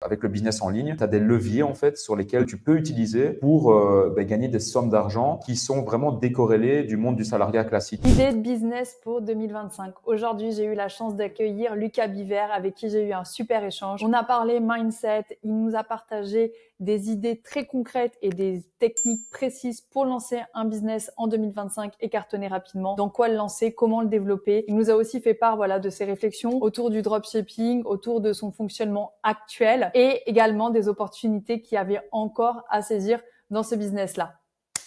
avec le business en ligne, tu as des leviers en fait sur lesquels tu peux utiliser pour gagner des sommes d'argent qui sont vraiment décorrélées du monde du salariat classique. Idée de business pour 2025. Aujourd'hui, j'ai eu la chance d'accueillir Lucas Biver avec qui j'ai eu un super échange. On a parlé mindset, il nous a partagé des idées très concrètes et des techniques précises pour lancer un business en 2025 et cartonner rapidement. Dans quoi le lancer, comment le développer. Il nous a aussi fait part de ses réflexions autour du dropshipping, autour de son fonctionnement actuel et également des opportunités qu'il y avait encore à saisir dans ce business-là.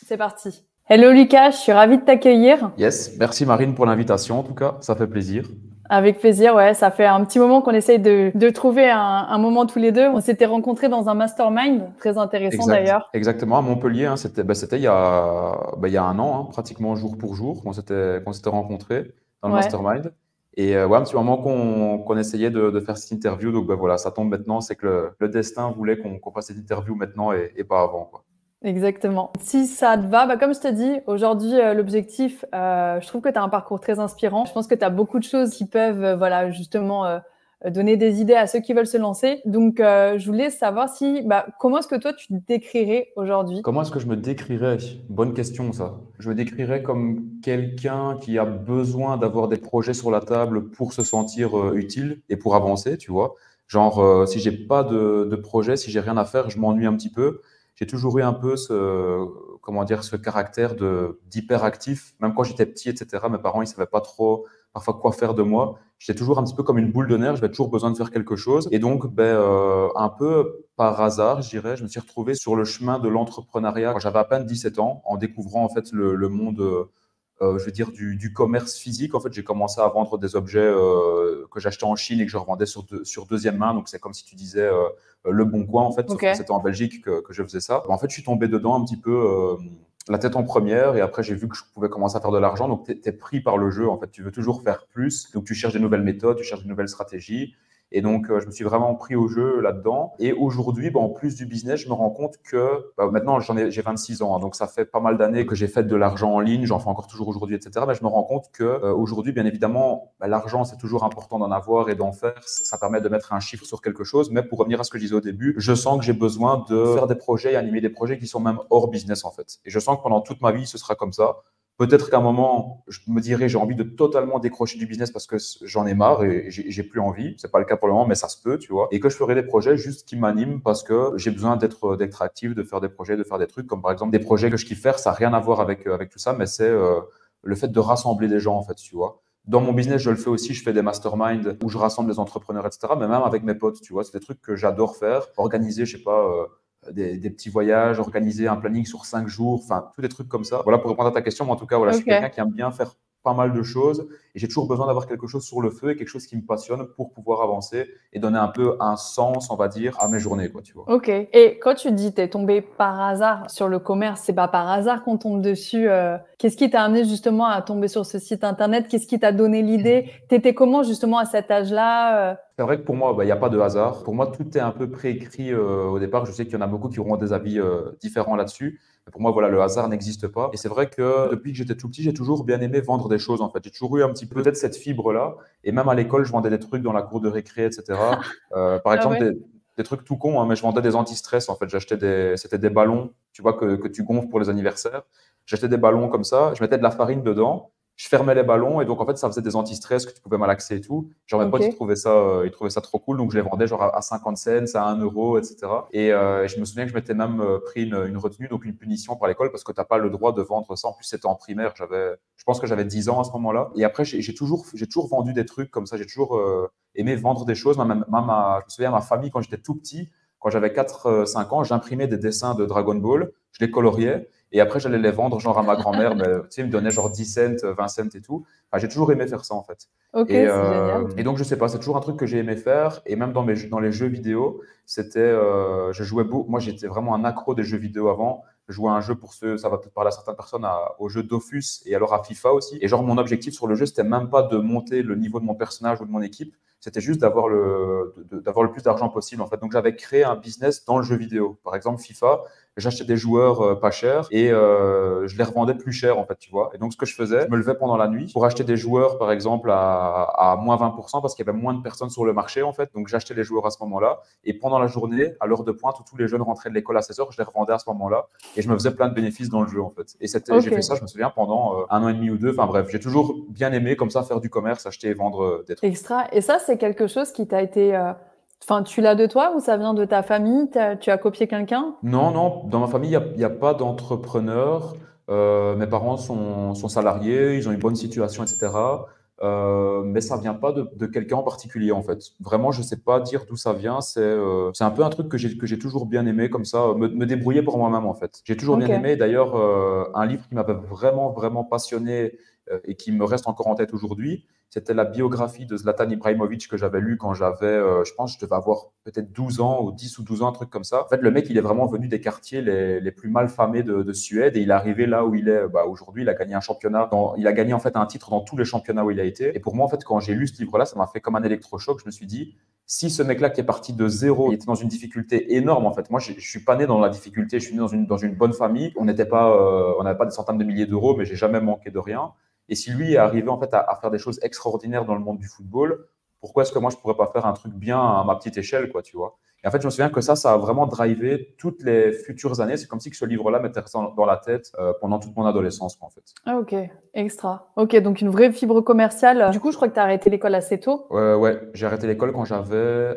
C'est parti. Hello Lucas, je suis ravie de t'accueillir. Yes, merci Marine pour l'invitation en tout cas, ça fait plaisir. Avec plaisir, ouais. Ça fait un petit moment qu'on essaye de trouver un moment tous les deux. On s'était rencontrés dans un mastermind, très intéressant d'ailleurs. Exactement, à Montpellier, hein, c'était il y a un an, hein, pratiquement jour pour jour, qu'on s'était rencontrés dans le mastermind. Et un petit moment qu'on essayait de faire cette interview. Donc voilà, ça tombe maintenant, c'est que le destin voulait qu'on fasse cette interview maintenant et pas avant, quoi. Exactement. Si ça te va, comme je te dis, aujourd'hui, l'objectif, je trouve que tu as un parcours très inspirant. Je pense que tu as beaucoup de choses qui peuvent, justement, donner des idées à ceux qui veulent se lancer. Donc, je voulais savoir comment est-ce que toi, tu te décrirais aujourd'hui? Comment est-ce que je me décrirais? Bonne question, ça. Je me décrirais comme quelqu'un qui a besoin d'avoir des projets sur la table pour se sentir utile et pour avancer, tu vois. Genre, si j'ai pas de projet, si j'ai rien à faire, je m'ennuie un petit peu. J'ai toujours eu un peu ce caractère d'hyperactif. Même quand j'étais petit, etc., mes parents, ils savaient pas trop parfois quoi faire de moi. J'étais toujours un petit peu comme une boule de nerfs, j'avais toujours besoin de faire quelque chose. Et donc, un peu par hasard, je dirais, je me suis retrouvé sur le chemin de l'entrepreneuriat quand j'avais à peine 17 ans, en découvrant en fait le monde je veux dire, du commerce physique. En fait, j'ai commencé à vendre des objets que j'achetais en Chine et que je revendais sur deuxième main. Donc, c'est comme si tu disais Le Bon Coin, en fait, sauf que c'était en Belgique que je faisais ça. En fait, je suis tombé dedans un petit peu la tête en première et après, j'ai vu que je pouvais commencer à faire de l'argent. Donc, tu es pris par le jeu, en fait. Tu veux toujours faire plus. Donc, tu cherches des nouvelles méthodes, tu cherches des nouvelles stratégies. Et donc, je me suis vraiment pris au jeu là-dedans. Et aujourd'hui, en plus du business, je me rends compte que maintenant, j'ai 26 ans. Hein, donc, ça fait pas mal d'années que j'ai fait de l'argent en ligne. J'en fais encore toujours aujourd'hui, etc. Mais je me rends compte que aujourd'hui, bien évidemment, l'argent, c'est toujours important d'en avoir et d'en faire. Ça permet de mettre un chiffre sur quelque chose. Mais pour revenir à ce que je disais au début, je sens que j'ai besoin de faire des projets et animer des projets qui sont même hors business, en fait. Et je sens que pendant toute ma vie, ce sera comme ça. Peut-être qu'à un moment, je me dirais j'ai envie de totalement décrocher du business parce que j'en ai marre et j'ai plus envie. C'est pas le cas pour le moment, mais ça se peut, tu vois. Et que je ferai des projets juste qui m'animent parce que j'ai besoin d'être actif, de faire des projets, de faire des trucs comme par exemple des projets que je kiffe faire. Ça n'a rien à voir avec tout ça, mais c'est le fait de rassembler des gens en fait, tu vois. Dans mon business, je le fais aussi. Je fais des masterminds où je rassemble des entrepreneurs, etc. Mais même avec mes potes, tu vois, c'est des trucs que j'adore faire. Organiser, je sais pas. Des petits voyages, organiser un planning sur 5 jours, enfin, tous des trucs comme ça. Voilà, pour répondre à ta question, mais en tout cas, voilà, je suis quelqu'un qui aime bien faire pas mal de choses et j'ai toujours besoin d'avoir quelque chose sur le feu et quelque chose qui me passionne pour pouvoir avancer et donner un peu un sens, on va dire, à mes journées, quoi, tu vois. Ok. Et quand tu dis t'es tombé par hasard sur le commerce, c'est pas par hasard qu'on tombe dessus. Qu'est-ce qui t'a amené justement à tomber sur ce site internet? Qu'est-ce qui t'a donné l'idée? T'étais comment justement à cet âge-là? C'est vrai que pour moi, il n'y a pas de hasard. Pour moi, tout est un peu préécrit au départ. Je sais qu'il y en a beaucoup qui auront des avis différents là-dessus. Mais pour moi, voilà, le hasard n'existe pas. Et c'est vrai que depuis que j'étais tout petit, j'ai toujours bien aimé vendre des choses, en fait. J'ai toujours eu un petit peu peut-être cette fibre-là. Et même à l'école, je vendais des trucs dans la cour de récré, etc. Par exemple, des trucs tout cons, hein, mais je vendais des anti-stress, en fait. C'était des ballons, tu vois, que tu gonfles pour les anniversaires. J'achetais des ballons comme ça, je mettais de la farine dedans. Je fermais les ballons et donc en fait ça faisait des anti-stress que tu pouvais malaxer et tout. Genre mes potes ils trouvaient ça trop cool, donc je les vendais genre à 50 cents, à 1 euro, etc. Et je me souviens que je m'étais même pris une retenue, donc une punition par l'école parce que tu n'as pas le droit de vendre ça. En plus c'était en primaire, je pense que j'avais 10 ans à ce moment-là. Et après j'ai toujours vendu des trucs comme ça, j'ai toujours aimé vendre des choses. Je me souviens à ma famille quand j'étais tout petit, quand j'avais 4-5 ans, j'imprimais des dessins de Dragon Ball, je les coloriais. Et après, j'allais les vendre genre à ma grand-mère, mais tu sais, il me donnait genre 10 cents, 20 cents et tout. Enfin, j'ai toujours aimé faire ça en fait. Ok, c'est génial. Et donc, je sais pas, c'est toujours un truc que j'ai aimé faire. Et même dans les jeux vidéo, je jouais beaucoup. Moi, j'étais vraiment un accro des jeux vidéo avant. Je jouais à un jeu pour ceux, ça va peut-être parler à certaines personnes, au jeu Dofus et alors à FIFA aussi. Et genre, mon objectif sur le jeu, c'était même pas de monter le niveau de mon personnage ou de mon équipe. C'était juste d'avoir le plus d'argent possible en fait. Donc, j'avais créé un business dans le jeu vidéo. Par exemple, FIFA, j'achetais des joueurs pas chers et je les revendais plus cher en fait, tu vois. Et donc ce que je faisais, je me levais pendant la nuit pour acheter des joueurs par exemple à moins 20% parce qu'il y avait moins de personnes sur le marché en fait. Donc j'achetais les joueurs à ce moment-là et pendant la journée, à l'heure de pointe où tous les jeunes rentraient de l'école à 16 heures, je les revendais à ce moment-là et je me faisais plein de bénéfices dans le jeu en fait. Et j'ai fait Ok. ça, je me souviens, pendant un an et demi ou deux. Enfin bref, j'ai toujours bien aimé comme ça faire du commerce, acheter et vendre des trucs. Extra. Et ça, c'est quelque chose qui t'a été. Enfin, tu l'as de toi ou ça vient de ta famille? Tu as copié quelqu'un? Non, non, dans ma famille, il y a pas d'entrepreneur. Mes parents sont salariés, ils ont une bonne situation, etc. Mais ça vient pas de quelqu'un en particulier, en fait. Vraiment, je sais pas dire d'où ça vient. C'est un peu un truc que j'ai toujours bien aimé, comme ça, me débrouiller pour moi-même, en fait. J'ai toujours bien Ok. aimé. D'ailleurs, un livre qui m'avait vraiment, vraiment passionné et qui me reste encore en tête aujourd'hui, c'était la biographie de Zlatan Ibrahimovic que j'avais lu quand j'avais, je pense, je devais avoir peut-être 12 ans ou 10 ou 12 ans, un truc comme ça. En fait, le mec, il est vraiment venu des quartiers les plus mal famés de Suède et il est arrivé là où il est aujourd'hui. Il a gagné un championnat, il a gagné en fait un titre dans tous les championnats où il a été. Et pour moi, en fait, quand j'ai lu ce livre-là, ça m'a fait comme un électrochoc. Je me suis dit, si ce mec-là qui est parti de zéro, il était dans une difficulté énorme, en fait. Moi, je suis pas né dans la difficulté. Je suis né dans une bonne famille. On n'avait pas des centaines de milliers d'euros, mais j'ai jamais manqué de rien. Et si lui est arrivé en fait à faire des choses extraordinaires dans le monde du football, pourquoi est-ce que moi je pourrais pas faire un truc bien à ma petite échelle, quoi, tu vois? Et en fait, je me souviens que ça a vraiment drivé toutes les futures années. C'est comme si que ce livre-là m'était resté dans la tête pendant toute mon adolescence, quoi, en fait. Ah, ok. Extra. Ok, donc une vraie fibre commerciale. Du coup, je crois que tu as arrêté l'école assez tôt. Ouais, j'ai arrêté l'école quand j'avais,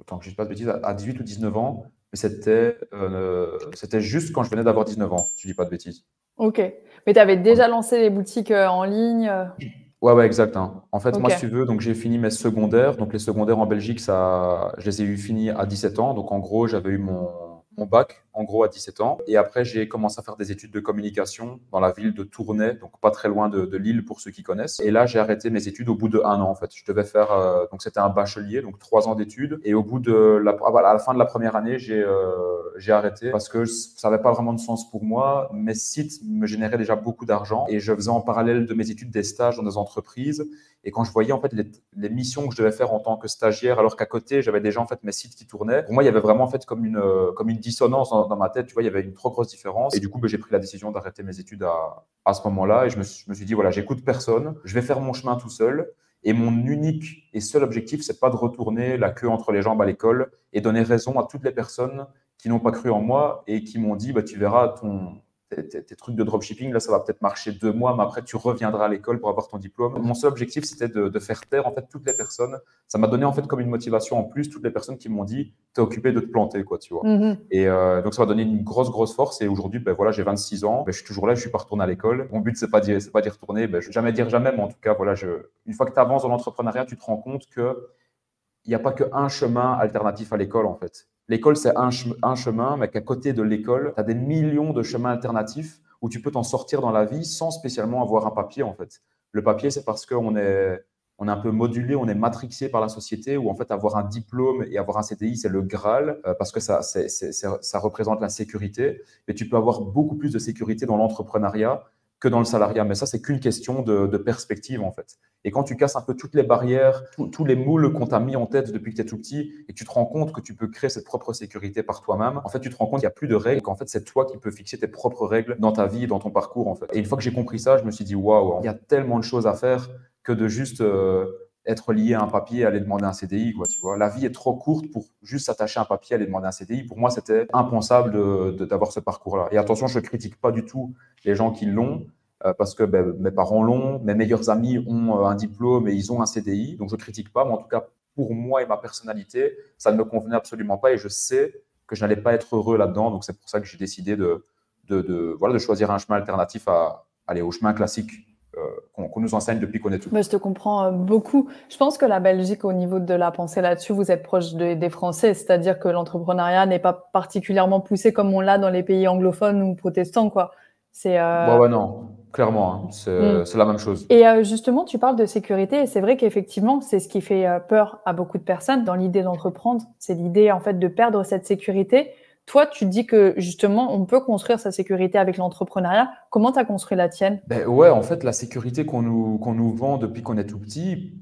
tant que je ne dise pas de bêtises, à 18 ou 19 ans. Mais c'était juste quand je venais d'avoir 19 ans, si je dis pas de bêtises. Ok. Mais tu avais déjà lancé les boutiques en ligne. Ouais, exact, hein. En fait, moi, Ok. si tu veux, donc j'ai fini mes secondaires. Donc les secondaires en Belgique, je les ai eu finis à 17 ans. Donc en gros, j'avais eu mon bac, en gros, à 17 ans. Et après, j'ai commencé à faire des études de communication dans la ville de Tournai, donc pas très loin de Lille pour ceux qui connaissent. Et là, j'ai arrêté mes études au bout de un an, en fait. Je devais faire, donc c'était un bachelier, donc 3 ans d'études. Et au bout de à la fin de la première année, j'ai arrêté parce que ça n'avait pas vraiment de sens pour moi. Mes sites me généraient déjà beaucoup d'argent et je faisais en parallèle de mes études des stages dans des entreprises. Et quand je voyais en fait les missions que je devais faire en tant que stagiaire, alors qu'à côté j'avais déjà en fait mes sites qui tournaient, pour moi il y avait vraiment en fait comme une dissonance dans ma tête. Tu vois, il y avait une trop grosse différence. Et du coup, j'ai pris la décision d'arrêter mes études à ce moment-là. Et je me suis dit voilà, j'écoute personne, je vais faire mon chemin tout seul. Et mon unique et seul objectif, c'est pas de retourner la queue entre les jambes à l'école et donner raison à toutes les personnes qui n'ont pas cru en moi et qui m'ont dit, bah, tu verras, tes trucs de dropshipping, là, ça va peut-être marcher 2 mois, mais après, tu reviendras à l'école pour avoir ton diplôme. Mon seul objectif, c'était de faire taire, en fait, toutes les personnes. Ça m'a donné, en fait, comme une motivation en plus, toutes les personnes qui m'ont dit, t'es occupé de te planter, quoi, tu vois. Mhm. Et donc, ça m'a donné une grosse, grosse force. Et aujourd'hui, ben, voilà, j'ai 26 ans, ben, je suis toujours là, je suis pas retourné à l'école. Mon but, c'est pas d'y retourner, ben, je vais jamais dire jamais, mais en tout cas, voilà, une fois que tu avances dans l'entrepreneuriat, tu te rends compte que il n'y a pas qu'un chemin alternatif à l'école, en fait. L'école, c'est un chemin, mais qu'à côté de l'école, tu as des millions de chemins alternatifs où tu peux t'en sortir dans la vie sans spécialement avoir un papier, en fait. Le papier, c'est parce on est un peu modulé, on est matrixé par la société, où en fait, avoir un diplôme et avoir un CDI, c'est le Graal, parce que ça représente la sécurité. Mais tu peux avoir beaucoup plus de sécurité dans l'entrepreneuriat que dans le salariat. Mais ça, c'est qu'une question de perspective, en fait. Et quand tu casses un peu toutes les barrières, tous les moules qu'on t'a mis en tête depuis que tu es tout petit, et que tu te rends compte que tu peux créer cette propre sécurité par toi-même, en fait, tu te rends compte qu'il n'y a plus de règles, et qu'en fait, c'est toi qui peux fixer tes propres règles dans ta vie et dans ton parcours, en fait. Et une fois que j'ai compris ça, je me suis dit, waouh, il y a tellement de choses à faire que de juste être lié à un papier et aller demander un CDI, quoi, tu vois. La vie est trop courte pour juste s'attacher à un papier et aller demander un CDI. Pour moi, c'était impensable d'avoir ce parcours-là. Et attention, je ne critique pas du tout les gens qui l'ont, parce que ben, mes parents l'ont, mes meilleurs amis ont un diplôme et ils ont un CDI, donc je ne critique pas, mais en tout cas, pour moi et ma personnalité, ça ne me convenait absolument pas et je sais que je n'allais pas être heureux là-dedans, donc c'est pour ça que j'ai décidé voilà, de choisir un chemin alternatif au chemin classique qu'on nous enseigne depuis qu'on est tout. Bah, je te comprends beaucoup. Je pense que la Belgique, au niveau de la pensée là-dessus, vous êtes proche des Français, c'est-à-dire que l'entrepreneuriat n'est pas particulièrement poussé comme on l'a dans les pays anglophones ou protestants, quoi. C'est Ouais, non, clairement, hein, c'est la même chose. Et justement, tu parles de sécurité et c'est vrai qu'effectivement, c'est ce qui fait peur à beaucoup de personnes dans l'idée d'entreprendre. C'est l'idée en fait de perdre cette sécurité. Toi, tu dis que justement, on peut construire sa sécurité avec l'entrepreneuriat. Comment tu as construit la tienne? Ben ouais, en fait, la sécurité qu'on nous vend depuis qu'on est tout petit,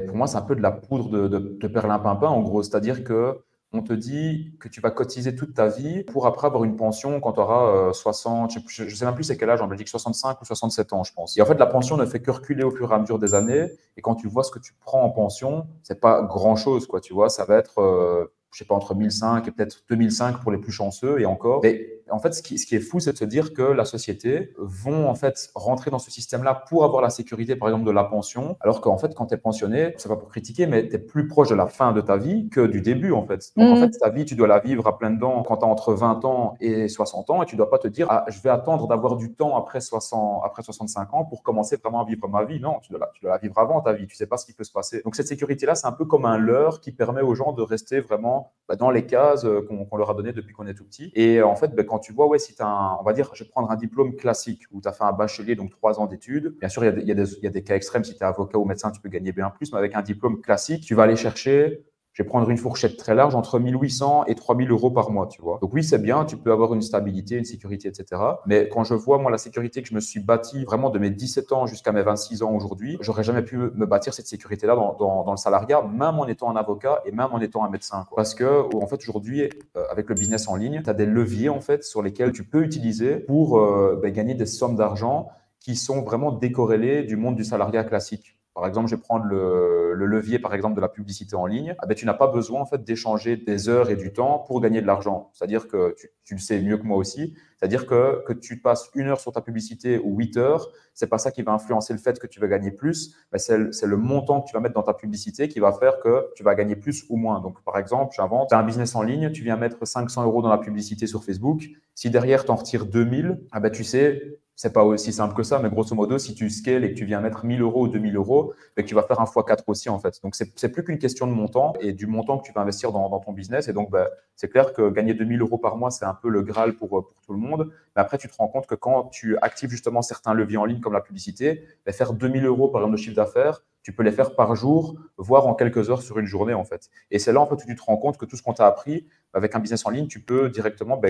pour moi, c'est un peu de la poudre de perlimpinpin, en gros. C'est-à-dire que on te dit que tu vas cotiser toute ta vie pour après avoir une pension quand tu auras 60, je ne sais même plus c'est quel âge en Belgique, 65 ou 67 ans, je pense. Et en fait, la pension ne fait que reculer au fur et à mesure des années. Et quand tu vois ce que tu prends en pension, c'est pas grand-chose, quoi, tu vois. Ça va être, je sais pas, entre 1005 et peut-être 2005 pour les plus chanceux et encore. Mais en fait, ce qui est fou, c'est de se dire que la société vont en fait rentrer dans ce système-là pour avoir la sécurité, par exemple, de la pension, alors qu'en fait, quand tu es pensionné, c'est pas pour critiquer, mais tu es plus proche de la fin de ta vie que du début, en fait. Donc, en fait, ta vie, tu dois la vivre à pleines dents quand tu as entre 20 ans et 60 ans, et tu dois pas te dire, ah, je vais attendre d'avoir du temps après 65 ans pour commencer vraiment à vivre ma vie. Non, tu dois la vivre avant ta vie. Tu sais pas ce qui peut se passer. Donc, cette sécurité-là, c'est un peu comme un leurre qui permet aux gens de rester vraiment dans les cases qu'on leur a données depuis qu'on est tout petit. Et en fait, quand tu vois, ouais, si tu as on va dire, je vais prendre un diplôme classique où tu as fait un bachelier, donc 3 ans d'études. Bien sûr, il y a des cas extrêmes. Si tu es avocat ou médecin, tu peux gagner bien plus. Mais avec un diplôme classique, tu vas aller chercher, je vais prendre une fourchette très large, entre 1800 et 3000 euros par mois, tu vois. Donc oui, c'est bien, tu peux avoir une stabilité, une sécurité, etc. Mais quand je vois, moi, la sécurité que je me suis bâtie vraiment de mes 17 ans jusqu'à mes 26 ans aujourd'hui, j'aurais jamais pu me bâtir cette sécurité-là dans le salariat, même en étant un avocat et même en étant un médecin, quoi. Parce que, en fait, aujourd'hui, avec le business en ligne, tu as des leviers, en fait, sur lesquels tu peux utiliser pour gagner des sommes d'argent qui sont vraiment décorrélées du monde du salariat classique. Par exemple, je vais prendre le levier, par exemple, de la publicité en ligne. Ah ben, tu n'as pas besoin en fait d'échanger des heures et du temps pour gagner de l'argent. C'est-à-dire que tu le sais mieux que moi aussi. C'est-à-dire que tu passes 1 heure sur ta publicité ou 8 heures, c'est pas ça qui va influencer le fait que tu vas gagner plus. Ben, c'est le montant que tu vas mettre dans ta publicité qui va faire que tu vas gagner plus ou moins. Donc, par exemple, j'invente, tu as un business en ligne, tu viens mettre 500 euros dans la publicité sur Facebook. Si derrière, tu en retires 2000, ah ben, tu sais, c'est pas aussi simple que ça, mais grosso modo, si tu scales et que tu viens mettre 1000 euros ou 2000 euros, ben, tu vas faire un x4 aussi, en fait. Donc, c'est plus qu'une question de montant et du montant que tu vas investir dans ton business. Et donc, ben, c'est clair que gagner 2000 euros par mois, c'est un peu le Graal pour tout le monde. Mais après, tu te rends compte que quand tu actives justement certains leviers en ligne comme la publicité, ben, faire 2000 euros par exemple de chiffre d'affaires, tu peux les faire par jour, voire en quelques heures sur une journée, en fait. Et c'est là, en fait, où tu te rends compte que tout ce qu'on t'a appris, avec un business en ligne, tu peux directement,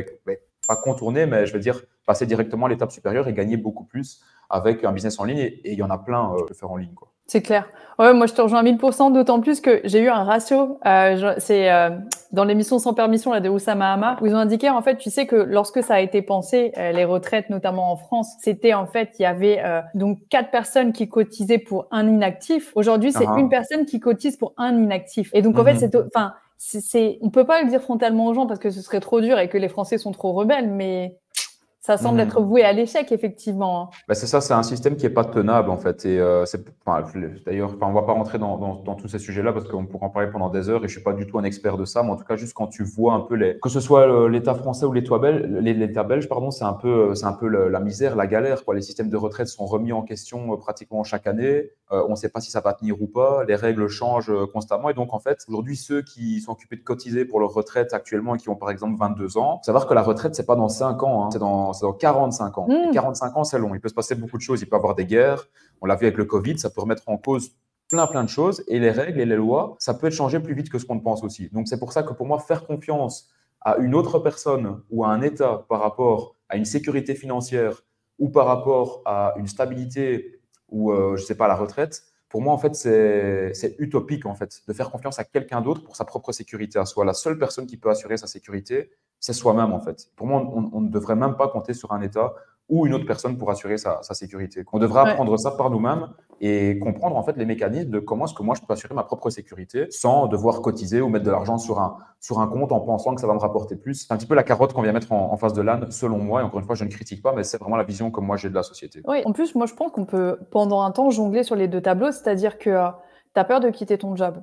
pas contourner, mais je veux dire, passer directement à l'étape supérieure et gagner beaucoup plus avec un business en ligne. Et il y en a plein de faire en ligne, quoi. C'est clair. Ouais, moi, je te rejoins à 1000%, d'autant plus que j'ai eu un ratio. C'est dans l'émission Sans permission là, de Oussama Hamar, où ils ont indiqué, en fait, tu sais que lorsque ça a été pensé, les retraites, notamment en France, c'était en fait, il y avait donc 4 personnes qui cotisaient pour un inactif. Aujourd'hui, c'est une personne qui cotise pour un inactif. Et donc, en fait, on peut pas le dire frontalement aux gens parce que ce serait trop dur et que les Français sont trop rebelles, mais ça semble être voué à l'échec, effectivement. Ben c'est ça, c'est un système qui n'est pas tenable, en fait. Et d'ailleurs, on ne va pas rentrer dans tous ces sujets-là parce qu'on pourra en parler pendant des heures et je ne suis pas du tout un expert de ça. Mais en tout cas, juste quand tu vois un peu que ce soit l'État français ou l'État belge, pardon, c'est un peu la misère, la galère, quoi. Les systèmes de retraite sont remis en question pratiquement chaque année. On ne sait pas si ça va tenir ou pas. Les règles changent constamment. Et donc, en fait, aujourd'hui, ceux qui sont occupés de cotiser pour leur retraite actuellement et qui ont, par exemple, 22 ans, faut savoir que la retraite, c'est pas dans 5 ans, hein, c'est dans 45 ans. Et 45 ans, c'est long. Il peut se passer beaucoup de choses. Il peut y avoir des guerres. On l'a vu avec le Covid, ça peut remettre en cause plein de choses. Et les règles et les lois, ça peut être changé plus vite que ce qu'on ne pense aussi. Donc, c'est pour ça que pour moi, faire confiance à une autre personne ou à un État par rapport à une sécurité financière ou par rapport à une stabilité ou, je ne sais pas, à la retraite, pour moi, en fait, c'est utopique, en fait, de faire confiance à quelqu'un d'autre pour sa propre sécurité à soi. La seule personne qui peut assurer sa sécurité, c'est soi-même, en fait. Pour moi, on ne devrait même pas compter sur un État ou une autre personne pour assurer sa sécurité. On devrait apprendre ça par nous-mêmes et comprendre, en fait, les mécanismes de comment est-ce que moi, je peux assurer ma propre sécurité sans devoir cotiser ou mettre de l'argent sur un compte en pensant que ça va me rapporter plus. C'est un petit peu la carotte qu'on vient mettre en face de l'âne, selon moi. Et encore une fois, je ne critique pas, mais c'est vraiment la vision que moi, j'ai de la société. Oui, en plus, moi, je pense qu'on peut, pendant un temps, jongler sur les deux tableaux, c'est-à-dire que tu as peur de quitter ton job.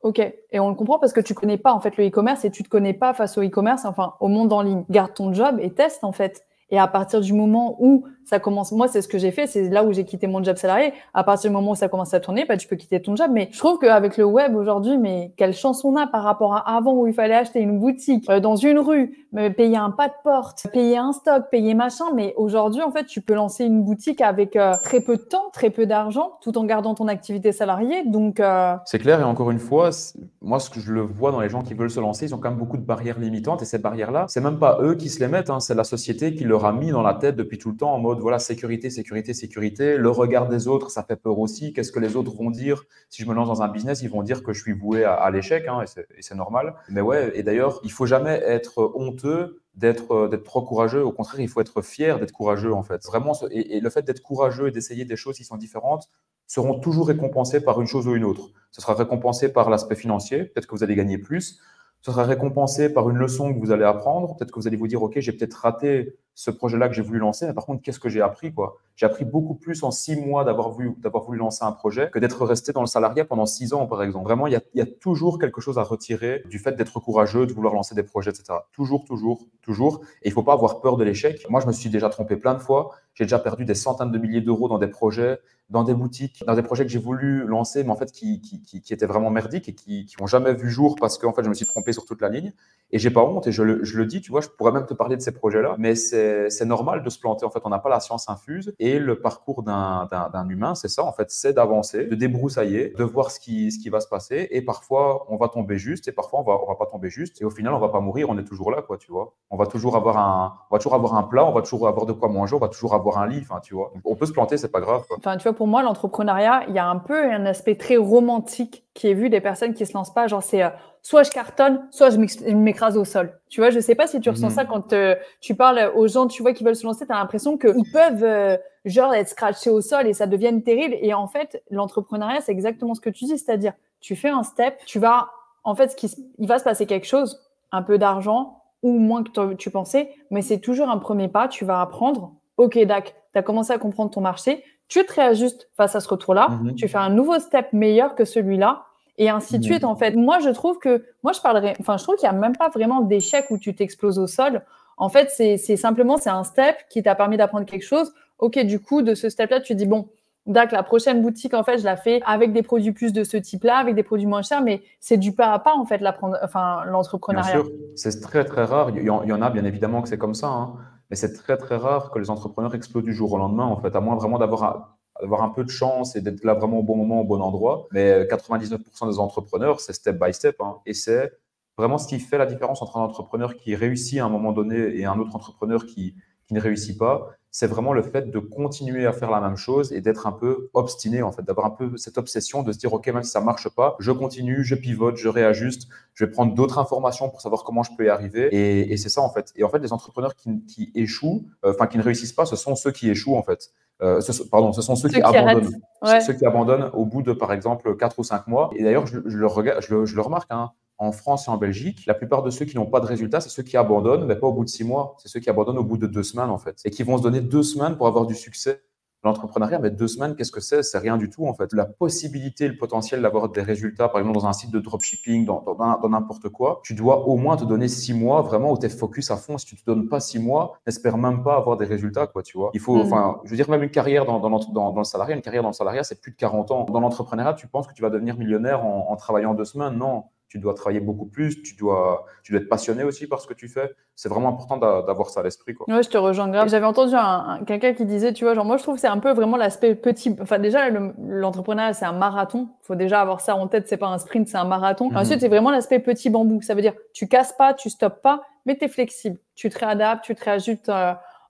Ok, et on le comprend parce que tu connais pas en fait le e-commerce et tu te connais pas face au e-commerce, enfin au monde en ligne. Garde ton job et teste en fait. Et à partir du moment où ça commence, moi c'est ce que j'ai fait, c'est là où j'ai quitté mon job salarié. À partir du moment où ça commence à tourner, bah tu peux quitter ton job. Mais je trouve qu'avec le web aujourd'hui, mais quelle chance on a par rapport à avant où il fallait acheter une boutique dans une rue, payer un pas de porte, payer un stock, payer machin. Mais aujourd'hui en fait, tu peux lancer une boutique avec très peu de temps, très peu d'argent, tout en gardant ton activité salariée. Donc c'est clair. Et encore une fois, moi ce que je le vois dans les gens qui veulent se lancer, ils ont quand même beaucoup de barrières limitantes. Et ces barrières-là, c'est même pas eux qui se les mettent, hein, c'est la société qui leur a mis dans la tête depuis tout le temps en mode mode voilà, sécurité, sécurité, sécurité. Le regard des autres, ça fait peur aussi. Qu'est-ce que les autres vont dire? Si je me lance dans un business, ils vont dire que je suis voué à l'échec, hein, et c'est normal. Mais ouais, et d'ailleurs, il faut jamais être honteux d'être trop courageux. Au contraire, il faut être fier d'être courageux, en fait. Vraiment, et le fait d'être courageux et d'essayer des choses qui sont différentes seront toujours récompensés par une chose ou une autre. Ce sera récompensé par l'aspect financier, peut-être que vous allez gagner plus. Ce sera récompensé par une leçon que vous allez apprendre. Peut-être que vous allez vous dire, OK, j'ai peut-être raté ce projet-là que j'ai voulu lancer, mais par contre, qu'est-ce que j'ai appris, quoi? J'ai appris beaucoup plus en 6 mois d'avoir voulu lancer un projet que d'être resté dans le salariat pendant 6 ans, par exemple. Vraiment, il y a toujours quelque chose à retirer du fait d'être courageux, de vouloir lancer des projets, etc. Toujours, toujours, toujours. Et il ne faut pas avoir peur de l'échec. Moi, je me suis déjà trompé plein de fois. J'ai déjà perdu des centaines de milliers d'euros dans des projets, dans des boutiques, dans des projets que j'ai voulu lancer, mais en fait qui étaient vraiment merdiques et qui n'ont jamais vu jour parce que en fait, je me suis trompé sur toute la ligne. Et j'ai pas honte et je le dis, tu vois, je pourrais même te parler de ces projets-là, mais c'est normal de se planter. En fait, on n'a pas la science infuse et le parcours d'un humain, c'est ça, en fait, c'est d'avancer, de débroussailler, de voir ce qui va se passer. Et parfois, on va tomber juste et parfois, on va pas tomber juste. Et au final, on va pas mourir, on est toujours là, quoi, tu vois. On va toujours avoir un plat, on va toujours avoir de quoi manger, on va toujours avoir un lit, enfin, tu vois. On peut se planter, c'est pas grave, quoi. Enfin, tu vois, pour moi, l'entrepreneuriat, il y a un peu un aspect très romantique qui est vu des personnes qui se lancent pas. Genre, c'est soit je cartonne, soit je m'écrase au sol. Tu vois, je sais pas si tu ressens ça quand tu parles aux gens, tu vois, qui veulent se lancer, tu as l'impression qu'ils peuvent, genre, être scratchés au sol et ça devienne terrible. Et en fait, l'entrepreneuriat, c'est exactement ce que tu dis. C'est-à-dire, tu fais un step, en fait, il va se passer quelque chose, un peu d'argent ou moins que tu pensais, mais c'est toujours un premier pas. Tu vas apprendre. Ok, Dac, tu as commencé à comprendre ton marché. Tu te réajustes face à ce retour-là, tu fais un nouveau step meilleur que celui-là, et ainsi de suite. En fait, moi, je trouve qu'il n'y a même pas vraiment d'échec où tu t'exploses au sol. En fait, c'est simplement, c'est un step qui t'a permis d'apprendre quelque chose. Ok, du coup, de ce step-là, tu te dis, bon, d'accord, la prochaine boutique, en fait, je la fais avec des produits plus de ce type-là, avec des produits moins chers, mais c'est du pas à pas, en fait, l'entrepreneuriat. Bien sûr, c'est très, très rare. Il y en a bien évidemment que c'est comme ça, hein. Mais c'est très, très rare que les entrepreneurs explosent du jour au lendemain, en fait, à moins vraiment d'avoir un peu de chance et d'être là vraiment au bon moment, au bon endroit. Mais 99% des entrepreneurs, c'est step by step, hein. Et c'est vraiment ce qui fait la différence entre un entrepreneur qui réussit à un moment donné et un autre entrepreneur qui ne réussit pas. C'est vraiment le fait de continuer à faire la même chose et d'être un peu obstiné, en fait, d'avoir un peu cette obsession de se dire, OK, même si ça marche pas, je continue, je pivote, je réajuste, je vais prendre d'autres informations pour savoir comment je peux y arriver. Et c'est ça, en fait. Et en fait, les entrepreneurs qui échouent, enfin, qui ne réussissent pas, ce sont ceux qui échouent, en fait. Ce sont ceux qui abandonnent. Ouais. Ceux qui abandonnent au bout de, par exemple, 4 ou 5 mois. Et d'ailleurs, je le remarque, hein, en France et en Belgique, la plupart de ceux qui n'ont pas de résultats, c'est ceux qui abandonnent, mais pas au bout de 6 mois. C'est ceux qui abandonnent au bout de 2 semaines, en fait. Et qui vont se donner 2 semaines pour avoir du succès. L'entrepreneuriat, mais 2 semaines, qu'est-ce que c'est? C'est rien du tout, en fait. La possibilité, le potentiel d'avoir des résultats, par exemple, dans un site de dropshipping, dans n'importe quoi, tu dois au moins te donner 6 mois vraiment où tu es focus à fond. Si tu ne te donnes pas 6 mois, n'espère même pas avoir des résultats, quoi, tu vois. Il faut, enfin, je veux dire, même une carrière dans le salariat, une carrière dans le salariat, c'est plus de 40 ans. Dans l'entrepreneuriat, tu penses que tu vas devenir millionnaire en travaillant 2 semaines? Non. Tu dois travailler beaucoup plus, tu dois être passionné aussi par ce que tu fais. C'est vraiment important d'avoir ça à l'esprit, quoi. Ouais, je te rejoins grave. J'avais entendu quelqu'un qui disait, tu vois, genre moi je trouve que c'est un peu vraiment l'aspect petit. Enfin déjà l'entrepreneuriat c'est un marathon. Faut déjà avoir ça en tête. C'est pas un sprint, c'est un marathon. Ensuite c'est vraiment l'aspect petit bambou. Ça veut dire tu casses pas, tu stoppes pas, mais t'es flexible. Tu te réadaptes, tu te réajustes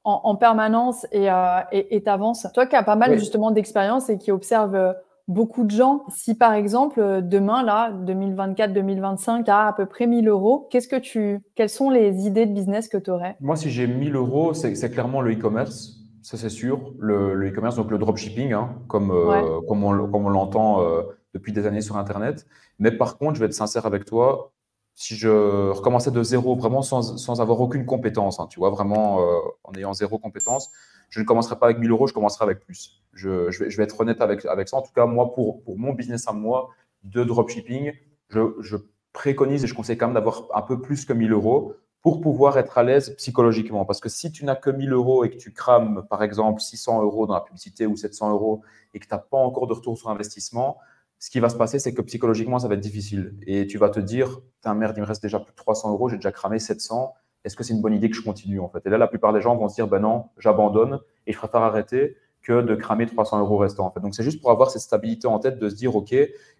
en permanence et t'avances. Toi qui as pas mal justement d'expérience et qui observe beaucoup de gens. Si par exemple, demain, là, 2024-2025, tu as à peu près 1000 euros, quelles sont les idées de business que tu aurais? Moi, si j'ai 1000 euros, c'est clairement le e-commerce. Ça, c'est sûr. Le e-commerce, donc le dropshipping, hein, comme on l'entend depuis des années sur Internet. Mais par contre, je vais être sincère avec toi, si je recommençais de zéro, vraiment sans avoir aucune compétence, hein, tu vois, vraiment en ayant zéro compétence, je ne commencerai pas avec 1000 euros, je commencerai avec plus. Je vais être honnête avec ça. En tout cas, moi, pour mon business à moi de dropshipping, je préconise et je conseille quand même d'avoir un peu plus que 1000 euros pour pouvoir être à l'aise psychologiquement. Parce que si tu n'as que 1000 euros et que tu crames, par exemple, 600 euros dans la publicité ou 700 euros et que tu n'as pas encore de retour sur investissement, ce qui va se passer, c'est que psychologiquement, ça va être difficile. Et tu vas te dire, putain, merde, il me reste déjà plus de 300 euros, j'ai déjà cramé 700. Est-ce que c'est une bonne idée que je continue, en fait? Et là, la plupart des gens vont se dire, ben non, j'abandonne et je préfère arrêter que de cramer 300 euros restants, en fait. Donc, c'est juste pour avoir cette stabilité en tête de se dire, OK,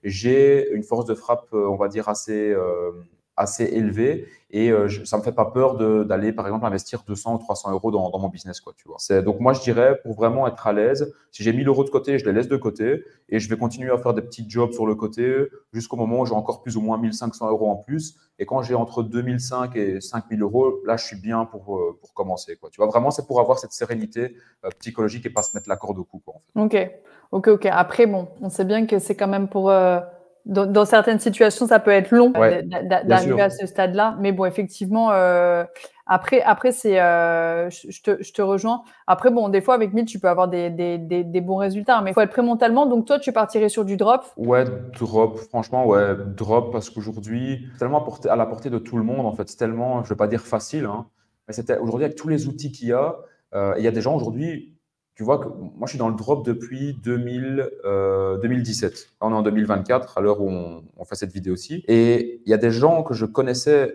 j'ai une force de frappe, on va dire, assez élevé et ça me fait pas peur d'aller, par exemple, investir 200 ou 300 euros dans mon business, quoi, tu vois. Donc, moi, je dirais, pour vraiment être à l'aise, si j'ai 1000 euros de côté, je les laisse de côté et je vais continuer à faire des petits jobs sur le côté jusqu'au moment où j'ai encore plus ou moins 1500 euros en plus. Et quand j'ai entre 2005 et 5000 euros, là, je suis bien pour commencer, quoi. Tu vois, vraiment, c'est pour avoir cette sérénité psychologique et pas se mettre la corde au cou, quoi, en fait. Ok. Après, bon, on sait bien que c'est quand même pour… dans certaines situations, ça peut être long d'arriver à ce stade-là. Mais bon, effectivement, après c'est, je te rejoins. Après, bon, des fois, avec 1000, tu peux avoir des bons résultats, mais il faut être prêt mentalement. Donc, toi, tu partirais sur du drop? Ouais, drop, franchement, ouais, drop, parce qu'aujourd'hui, c'est tellement à la portée de tout le monde, en fait. C'est tellement, je ne vais pas dire facile, hein, mais aujourd'hui, avec tous les outils qu'il y a, il y a des gens aujourd'hui, tu vois, que moi, je suis dans le drop depuis 2017. Là, on est en 2024, à l'heure où on fait cette vidéo aussi. Et il y a des gens que je connaissais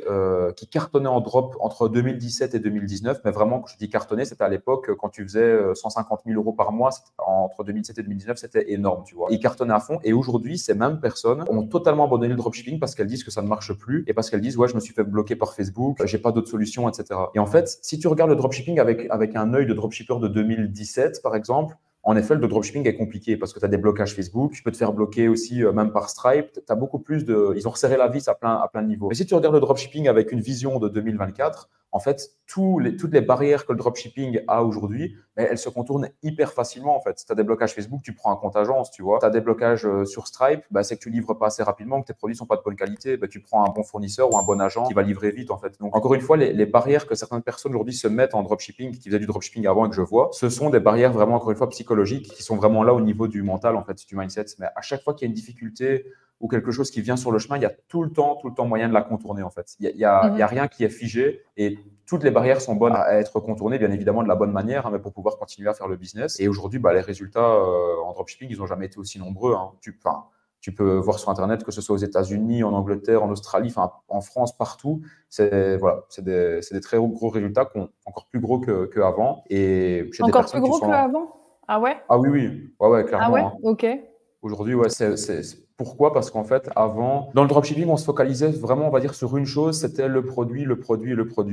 qui cartonnaient en drop entre 2017 et 2019, mais vraiment, quand je dis cartonner, c'était à l'époque, quand tu faisais 150 000 euros par mois, entre 2017 et 2019, c'était énorme, tu vois. Ils cartonnaient à fond. Et aujourd'hui, ces mêmes personnes ont totalement abandonné le dropshipping parce qu'elles disent que ça ne marche plus et parce qu'elles disent, ouais, je me suis fait bloquer par Facebook, j'ai pas d'autre solution, etc. Et en fait, si tu regardes le dropshipping avec un œil de dropshipper de 2017, par exemple, en effet, le dropshipping est compliqué parce que tu as des blocages Facebook, tu peux te faire bloquer aussi même par Stripe. Tu as beaucoup plus de… Ils ont resserré la vis à plein de niveaux. Mais si tu regardes le dropshipping avec une vision de 2024, en fait, toutes les barrières que le dropshipping a aujourd'hui, elles se contournent hyper facilement. En fait, si tu as des blocages Facebook, tu prends un compte agence, tu vois. Tu as des blocages sur Stripe, c'est que tu livres pas assez rapidement, que tes produits sont pas de bonne qualité. Tu prends un bon fournisseur ou un bon agent qui va livrer vite, en fait. Donc, encore une fois, les barrières que certaines personnes aujourd'hui se mettent en dropshipping, qui faisaient du dropshipping avant et que je vois, ce sont des barrières vraiment, encore une fois, psychologiques, qui sont vraiment là au niveau du mental, en fait, du mindset. Mais à chaque fois qu'il y a une difficulté ou quelque chose qui vient sur le chemin, il y a tout le temps moyen de la contourner, en fait. Il y a rien qui est figé et toutes les barrières sont bonnes à être contournées, bien évidemment, de la bonne manière, mais pour pouvoir continuer à faire le business. Et aujourd'hui, les résultats en dropshipping, ils n'ont jamais été aussi nombreux, hein. Tu peux voir sur Internet, que ce soit aux États-Unis, en Angleterre, en Australie, en France, partout. C'est des très gros résultats, encore plus gros qu'avant. Et chez encore plus gros qu'avant? Ah ouais? Ah oui. Ouais, clairement. Ah ouais, hein. ok. Aujourd'hui, ouais, pourquoi? Parce qu'en fait, avant, dans le dropshipping, on se focalisait vraiment, on va dire, sur une chose, c'était le produit,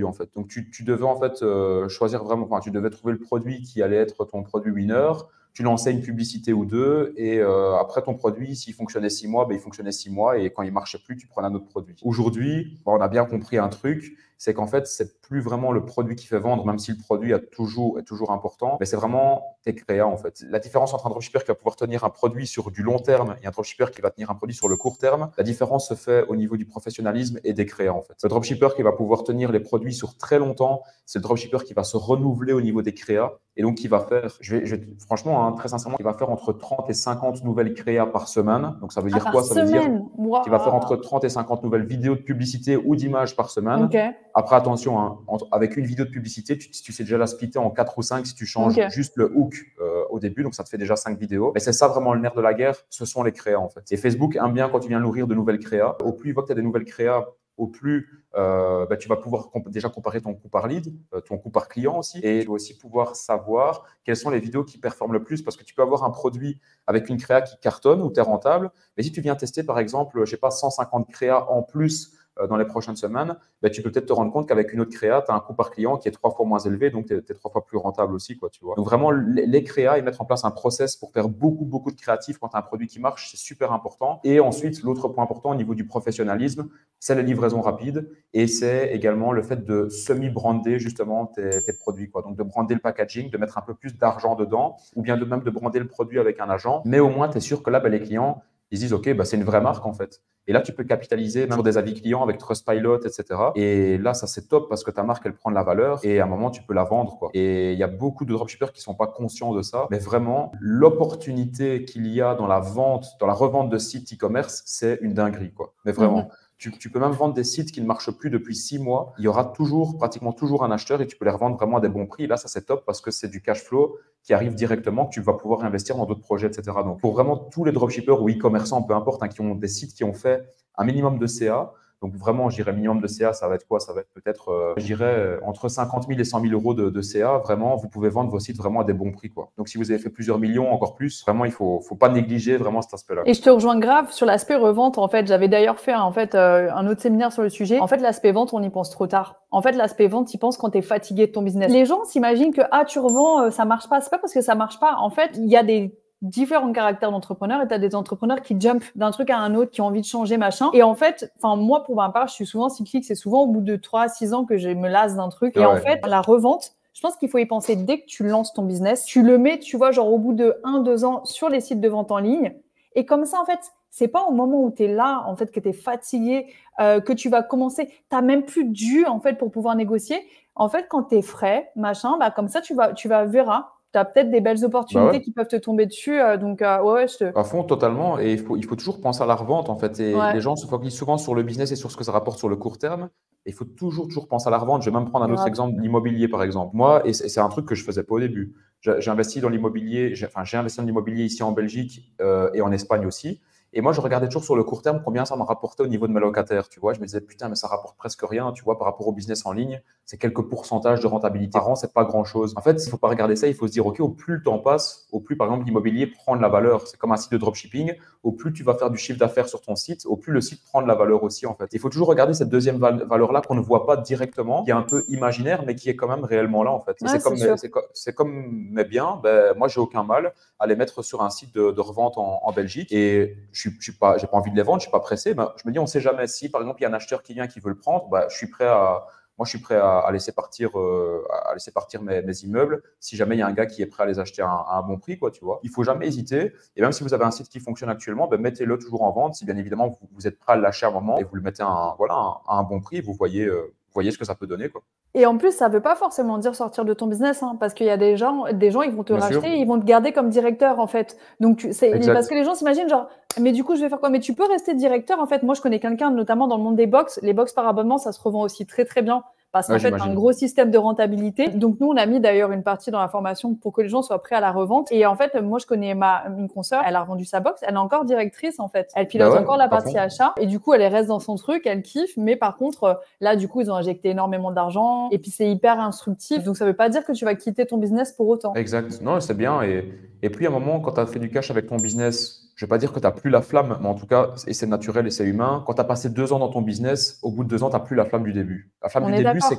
en fait. Donc, tu devais en fait choisir vraiment, tu devais trouver le produit qui allait être ton produit winner. Tu lançais une publicité ou deux et après ton produit, s'il fonctionnait 6 mois, il fonctionnait 6 mois et quand il marchait plus, tu prenais un autre produit. Aujourd'hui, on a bien compris un truc, c'est qu'en fait, c'est plus vraiment le produit qui fait vendre, même si le produit est toujours important, mais c'est vraiment tes créas, en fait. La différence entre un dropshipper qui va pouvoir tenir un produit sur du long terme et un dropshipper qui va tenir un produit sur le court terme, la différence se fait au niveau du professionnalisme et des créas, en fait. Le dropshipper qui va pouvoir tenir les produits sur très longtemps, c'est le dropshipper qui va se renouveler au niveau des créas et donc qui va faire, franchement, très sincèrement, qui va faire entre 30 et 50 nouvelles créas par semaine. Donc ça veut dire quoi? Ça veut dire qu'il va faire entre 30 et 50 nouvelles vidéos de publicité ou d'images par semaine. Okay. Après, attention, hein, avec une vidéo de publicité, tu sais déjà la splitter en 4 ou 5 si tu changes juste le hook au début. Donc, ça te fait déjà 5 vidéos. Mais c'est ça vraiment le nerf de la guerre, ce sont les créas en fait. Et Facebook aime bien quand tu viens nourrir de nouvelles créas. Au plus il voit que tu as des nouvelles créas, au plus tu vas pouvoir déjà comparer ton coût par lead, ton coût par client aussi. Et tu vas aussi pouvoir savoir quelles sont les vidéos qui performent le plus parce que tu peux avoir un produit avec une créa qui cartonne ou tu es rentable. Mais si tu viens tester par exemple, je sais pas, 150 créas en plus dans les prochaines semaines, tu peux peut-être te rendre compte qu'avec une autre créa, tu as un coût par client qui est 3 fois moins élevé, donc tu es 3 fois plus rentable aussi, quoi, tu vois. Donc vraiment, les créas et mettre en place un process pour faire beaucoup de créatifs quand tu as un produit qui marche, c'est super important. Et ensuite, l'autre point important au niveau du professionnalisme, c'est la livraison rapide et c'est également le fait de semi-brander justement tes produits, quoi. Donc de brander le packaging, de mettre un peu plus d'argent dedans ou bien même de brander le produit avec un agent. Mais au moins, tu es sûr que là, les clients, ils se disent, OK, c'est une vraie marque en fait. Et là, tu peux capitaliser même sur des avis clients avec Trustpilot, etc. Et là, ça, c'est top parce que ta marque, elle prend de la valeur et à un moment, tu peux la vendre, quoi. Et il y a beaucoup de dropshippers qui ne sont pas conscients de ça. Mais vraiment, l'opportunité qu'il y a dans la vente, dans la revente de sites e-commerce, c'est une dinguerie, quoi. Mais vraiment. Tu peux même vendre des sites qui ne marchent plus depuis 6 mois. Il y aura pratiquement toujours un acheteur et tu peux les revendre vraiment à des bons prix. Là, ça, c'est top parce que c'est du cash flow qui arrive directement, que tu vas pouvoir investir dans d'autres projets, etc. Donc, pour vraiment tous les dropshippers ou e-commerçants, peu importe, qui ont des sites qui ont fait un minimum de CA, Donc vraiment, je dirais minimum de CA, ça va être quoi? Ça va être peut-être, je dirais, entre 50 000 et 100 000 euros de CA. Vraiment, vous pouvez vendre vos sites vraiment à des bons prix, quoi. Donc si vous avez fait plusieurs millions, encore plus, vraiment, faut pas négliger vraiment cet aspect-là. Et je te rejoins grave sur l'aspect revente. En fait, j'avais d'ailleurs fait un autre séminaire sur le sujet. En fait, l'aspect vente, on y pense trop tard. En fait, l'aspect vente, y pense quand t'es fatigué de ton business. Les gens s'imaginent que tu revends, ça marche pas. C'est pas parce que ça marche pas. En fait, il y a des différents caractères d'entrepreneurs et tu as des entrepreneurs qui jumpent d'un truc à un autre, qui ont envie de changer, machin. Et en fait, moi, pour ma part, je suis souvent cyclique. C'est souvent au bout de 3-6 ans que je me lasse d'un truc. Et en fait, la revente, je pense qu'il faut y penser dès que tu lances ton business. Tu le mets, tu vois, genre au bout de 1-2 ans sur les sites de vente en ligne. Et comme ça, en fait, c'est pas au moment où tu es là, en fait, que tu es fatigué, que tu vas commencer. Tu n'as même plus dû, en fait, pour pouvoir négocier. En fait, quand tu es frais, machin, comme ça, tu verras. Tu as peut-être des belles opportunités qui peuvent te tomber dessus. À fond, totalement. Et il faut toujours penser à la revente, en fait. Et les gens se focalisent souvent sur le business et sur ce que ça rapporte sur le court terme. Et il faut toujours penser à la revente. Je vais même prendre un autre exemple, l'immobilier, par exemple. Moi, et c'est un truc que je faisais pas au début. J'ai investi dans l'immobilier, j'ai investi dans l'immobilier ici en Belgique et en Espagne aussi. Et moi, je regardais toujours sur le court terme combien ça me rapportait au niveau de mes locataires. Tu vois, je me disais, putain, mais ça rapporte presque rien. Tu vois, par rapport au business en ligne, c'est quelques pourcentages de rentabilité par an, c'est pas grand chose. En fait, il faut pas regarder ça. Il faut se dire, OK, au plus le temps passe, au plus, par exemple, l'immobilier prend de la valeur. C'est comme un site de dropshipping. Au plus tu vas faire du chiffre d'affaires sur ton site, au plus le site prend de la valeur aussi, en fait. Il faut toujours regarder cette deuxième valeur-là qu'on ne voit pas directement, qui est un peu imaginaire, mais qui est quand même réellement là, en fait. C'est comme mes biens, moi, j'ai aucun mal à les mettre sur un site de revente en Belgique. Et j'ai pas envie de les vendre, je suis pas pressé. Je me dis, on sait jamais. Si, par exemple, il y a un acheteur qui vient qui veut le prendre, je suis prêt à laisser partir, mes immeubles si jamais il y a un gars qui est prêt à les acheter à un bon prix, quoi, tu vois. Il faut jamais hésiter. Et même si vous avez un site qui fonctionne actuellement, mettez-le toujours en vente. Si bien évidemment vous êtes prêt à le lâcher à un moment et vous le mettez à un bon prix, vous voyez ce que ça peut donner, quoi. Et en plus, ça veut pas forcément dire sortir de ton business, parce qu'il y a des gens, ils vont te racheter, et ils vont te garder comme directeur, en fait. Donc, parce que les gens s'imaginent genre, mais du coup, je vais faire quoi? Mais tu peux rester directeur, en fait. Moi, je connais quelqu'un, notamment dans le monde des box. Les box par abonnement, ça se revend aussi très, très bien. Parce qu'en fait, un gros système de rentabilité. Donc, nous, on a mis d'ailleurs une partie dans la formation pour que les gens soient prêts à la revente. Et en fait, moi, je connais une consoeur, elle a revendu sa box, elle est encore directrice, en fait. Elle pilote encore la partie achat. Et du coup, elle reste dans son truc, elle kiffe. Mais par contre, là, du coup, ils ont injecté énormément d'argent. Et puis, c'est hyper instructif. Donc, ça veut pas dire que tu vas quitter ton business pour autant. Exact. Non, c'est bien. Et puis, à un moment, quand tu as fait du cash avec ton business, je ne vais pas dire que tu n'as plus la flamme, mais en tout cas, et c'est naturel et c'est humain, quand tu as passé 2 ans dans ton business, au bout de 2 ans, tu n'as plus la flamme du début. La flamme du début, c'est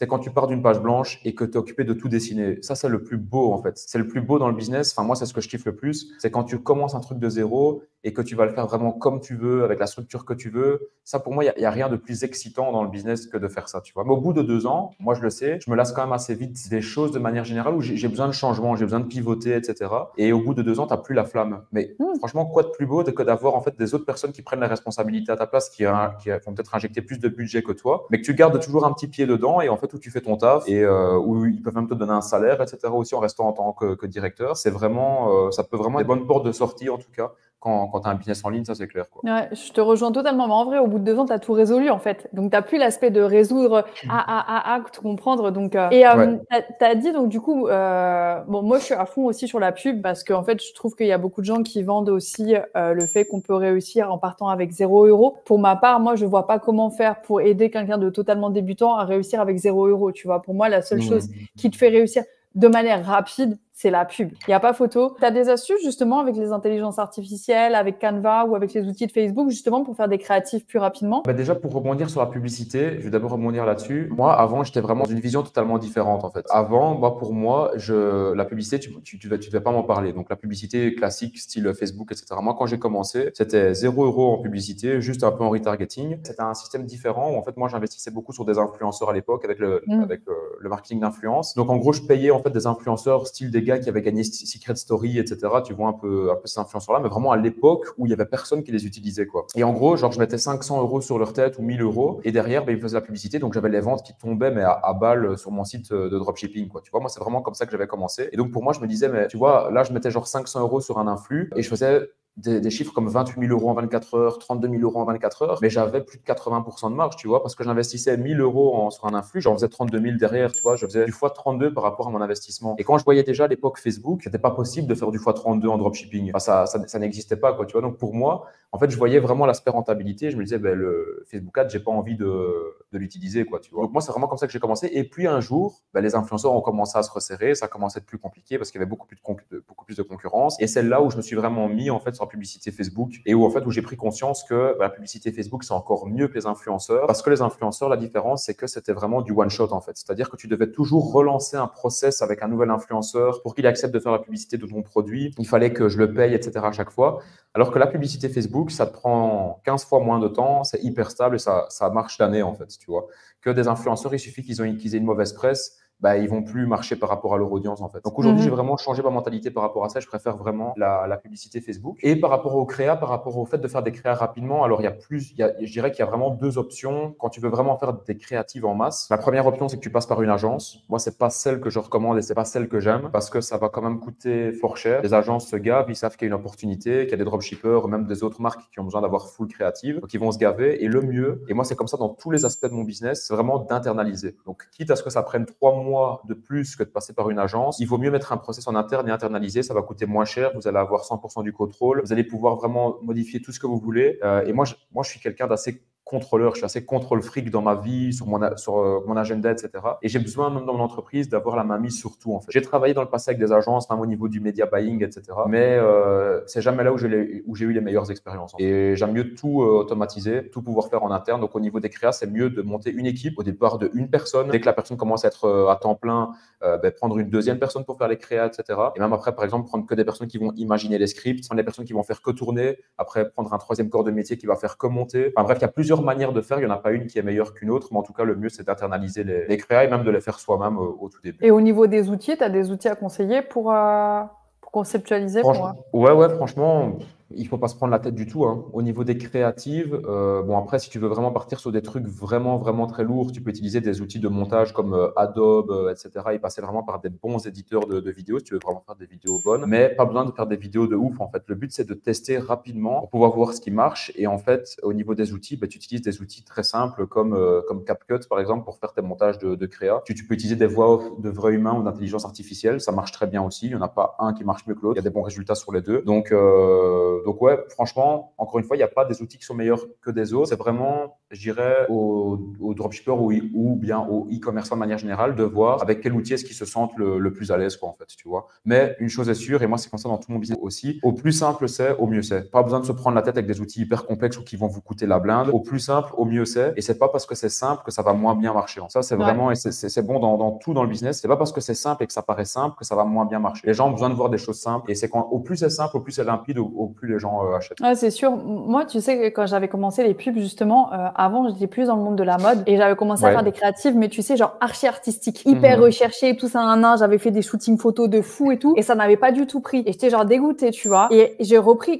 quand tu pars d'une page blanche et que tu es occupé de tout dessiner. Ça, c'est le plus beau, en fait. C'est le plus beau dans le business. Enfin, moi, c'est ce que je kiffe le plus. C'est quand tu commences un truc de zéro et que tu vas le faire vraiment comme tu veux, avec la structure que tu veux. Ça, pour moi, il n'y a rien de plus excitant dans le business que de faire ça, tu vois. Mais au bout de 2 ans, moi, je le sais, je me lasse quand même assez vite des choses de manière générale où j'ai besoin de changement, j'ai besoin de pivoter, etc. Et au bout de 2 ans, tu n'as plus la flamme. Mais franchement, quoi de plus beau que d'avoir en fait des autres personnes qui prennent la responsabilité à ta place, qui vont peut-être injecter plus de budget que toi, mais que tu gardes toujours un petit pied dedans et en fait où tu fais ton taf et où ils peuvent même te donner un salaire, etc. aussi en restant en tant que directeur. C'est vraiment, ça peut vraiment être des bonnes portes de sortie en tout cas. Quand tu as un business en ligne, ça c'est clair, quoi. Ouais, je te rejoins totalement. Mais en vrai, au bout de 2 ans, tu as tout résolu en fait. Donc, tu n'as plus l'aspect de résoudre, tout comprendre. Donc, tu as dit, donc du coup, moi je suis à fond aussi sur la pub parce qu'en fait, je trouve qu'il y a beaucoup de gens qui vendent aussi le fait qu'on peut réussir en partant avec 0 €. Pour ma part, moi, je vois pas comment faire pour aider quelqu'un de totalement débutant à réussir avec 0 €. Tu vois, pour moi, la seule chose qui te fait réussir de manière rapide, c'est la pub. Il n'y a pas photo. Tu as des astuces justement avec les intelligences artificielles, avec Canva ou avec les outils de Facebook justement pour faire des créatifs plus rapidement? Déjà, pour rebondir sur la publicité, je vais d'abord rebondir là-dessus. Moi, avant, j'étais vraiment dans une vision totalement différente en fait. Avant, pour moi, la publicité, tu devais pas m'en parler. Donc, la publicité classique, style Facebook, etc. Moi, quand j'ai commencé, c'était 0 € en publicité, juste un peu en retargeting. C'était un système différent où en fait, moi, j'investissais beaucoup sur des influenceurs à l'époque avec le marketing d'influence. Donc, en gros, je payais en fait des influenceurs style des gars qui avaient gagné Secret Story, etc. Tu vois un peu ces influenceurs-là, mais vraiment à l'époque où il y avait personne qui les utilisait, quoi. Et en gros, genre, je mettais 500 € sur leur tête ou 1000 €, et derrière, ils me faisaient la publicité, donc j'avais les ventes qui tombaient, mais à balle sur mon site de dropshipping, quoi. Tu vois, moi, c'est vraiment comme ça que j'avais commencé. Et donc, pour moi, je me disais, mais tu vois, là, je mettais genre 500 € sur un influx, et je faisais des chiffres comme 28 000 euros en 24 heures, 32 000 euros en 24 heures, mais j'avais plus de 80% de marge, tu vois, parce que j'investissais 1 000 euros sur un influx, j'en faisais 32 000 derrière, tu vois, je faisais du x32 par rapport à mon investissement. Et quand je voyais déjà à l'époque Facebook, c'était pas possible de faire du x32 en dropshipping. Enfin, ça n'existait pas, quoi, tu vois. Donc pour moi, en fait, je voyais vraiment l'aspect rentabilité. Je me disais, ben, le Facebook Ads, j'ai pas envie de l'utiliser, quoi, tu vois. Donc moi, c'est vraiment comme ça que j'ai commencé. Et puis un jour, ben, les influenceurs ont commencé à se resserrer, ça a commencé à être plus compliqué parce qu'il y avait beaucoup plus de concurrence. Et c'est là où je me suis vraiment mis en fait sur la publicité Facebook et où j'ai pris conscience que la publicité Facebook c'est encore mieux que les influenceurs parce que les influenceurs, la différence c'est que c'était vraiment du one shot en fait. C'est-à-dire que tu devais toujours relancer un process avec un nouvel influenceur pour qu'il accepte de faire la publicité de ton produit. Il fallait que je le paye, etc. à chaque fois. Alors que la publicité Facebook, ça te prend 15 fois moins de temps, c'est hyper stable et ça marche d'année en fait, tu vois. Que des influenceurs, il suffit qu'ils aient une mauvaise presse, bah, ils vont plus marcher par rapport à leur audience en fait. Donc aujourd'hui, j'ai vraiment changé ma mentalité par rapport à ça. Je préfère vraiment la publicité Facebook. Et par rapport au créa, par rapport au fait de faire des créas rapidement, alors je dirais qu'il y a vraiment deux options quand tu veux vraiment faire des créatives en masse. La première option, c'est que tu passes par une agence. Moi, c'est pas celle que je recommande et c'est pas celle que j'aime parce que ça va quand même coûter fort cher. Les agences se gavent, ils savent qu'il y a une opportunité, qu'il y a des dropshippers, même des autres marques qui ont besoin d'avoir full créative, donc ils vont se gaver. Et le mieux, et moi c'est comme ça dans tous les aspects de mon business, c'est vraiment d'internaliser. Donc quitte à ce que ça prenne 3 mois de plus que de passer par une agence, il vaut mieux mettre un process en interne et internaliser. Ça va coûter moins cher. Vous allez avoir 100% du contrôle. Vous allez pouvoir vraiment modifier tout ce que vous voulez. Et moi, je suis quelqu'un d'assez contrôleur, je suis assez contrôle fric dans ma vie, sur mon agenda, etc. Et j'ai besoin, même dans mon entreprise, d'avoir la main mise sur tout, en fait. J'ai travaillé dans le passé avec des agences, même au niveau du media buying, etc. Mais c'est jamais là où j'ai eu les meilleures expériences. Et j'aime mieux tout automatiser, tout pouvoir faire en interne. Donc, au niveau des créas, c'est mieux de monter une équipe au départ de une personne. Dès que la personne commence à être à temps plein, prendre une deuxième personne pour faire les créas, etc. Et même après, par exemple, prendre que des personnes qui vont imaginer les scripts, prendre des personnes qui vont faire que tourner, après prendre un troisième corps de métier qui va faire que monter. Enfin bref, il y a plusieurs manières de faire, il n'y en a pas une qui est meilleure qu'une autre, mais en tout cas, le mieux, c'est d'internaliser les créas et même de les faire soi-même au tout début. Et au niveau des outils, tu as des outils à conseiller pour conceptualiser Ouais, franchement, il ne faut pas se prendre la tête du tout, hein. Au niveau des créatives, bon après, si tu veux vraiment partir sur des trucs vraiment, vraiment très lourds, tu peux utiliser des outils de montage comme Adobe, etc. et passer vraiment par des bons éditeurs de vidéos si tu veux vraiment faire des vidéos bonnes. Mais pas besoin de faire des vidéos de ouf, en fait. Le but, c'est de tester rapidement pour pouvoir voir ce qui marche. Et en fait, au niveau des outils, tu utilises des outils très simples comme CapCut, par exemple, pour faire tes montages de créa. Tu peux utiliser des voix off de vrais humains ou d'intelligence artificielle. Ça marche très bien aussi. Il n'y en a pas un qui marche mieux que l'autre. Il y a des bons résultats sur les deux. Donc ouais, franchement, encore une fois, il n'y a pas des outils qui sont meilleurs que des autres. C'est vraiment, je dirais, aux dropshippers ou bien aux e-commerçants de manière générale de voir avec quel outil est-ce qu'ils se sentent le plus à l'aise, quoi, en fait, tu vois. Mais une chose est sûre, et moi, c'est comme ça dans tout mon business aussi, au plus simple c'est, au mieux c'est. Pas besoin de se prendre la tête avec des outils hyper complexes ou qui vont vous coûter la blinde. Au plus simple, au mieux c'est. Et c'est pas parce que c'est simple que ça va moins bien marcher. Ça, c'est vraiment, et c'est bon dans tout dans le business. C'est pas parce que c'est simple et que ça paraît simple que ça va moins bien marcher. Les gens ont besoin de voir des choses simples. Et c'est au plus c'est simple, au plus c'est limpide, au plus les gens achètent. Ouais, c'est sûr. Moi, tu sais, que quand j'avais commencé les pubs, justement, avant, j'étais plus dans le monde de la mode et j'avais commencé à faire des créatives, mais tu sais, genre archi artistique, hyper recherché, tout ça, j'avais fait des shootings photos de fou et tout, et ça n'avait pas du tout pris. Et j'étais genre dégoûtée, tu vois. Et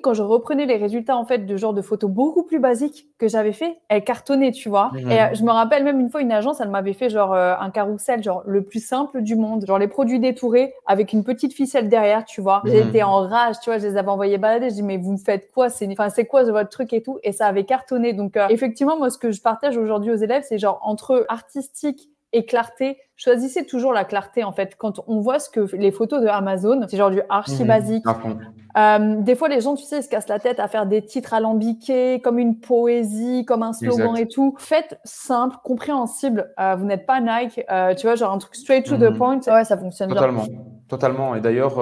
quand je reprenais les résultats, en fait, de genre de photos beaucoup plus basiques que j'avais fait, elles cartonnaient, tu vois. Et je me rappelle même une fois, une agence, elle m'avait fait genre un carrousel, genre le plus simple du monde, genre les produits détourés avec une petite ficelle derrière, tu vois. J'étais en rage, tu vois, je les avais envoyés balader, je dis, mais vous me faites quoi? C'est quoi votre truc et tout? Et ça avait cartonné. Donc, effectivement, moi, ce que je partage aujourd'hui aux élèves, c'est genre entre artistique et clarté, choisissez toujours la clarté, en fait. Quand on voit les photos de Amazon, c'est genre du archi basique. Des fois, les gens, tu sais, ils se cassent la tête à faire des titres alambiqués, comme une poésie, comme un slogan et tout. Faites simple, compréhensible. Vous n'êtes pas Nike, tu vois, genre un truc straight to the point. Ouais, ça fonctionne bien. Totalement. Et d'ailleurs,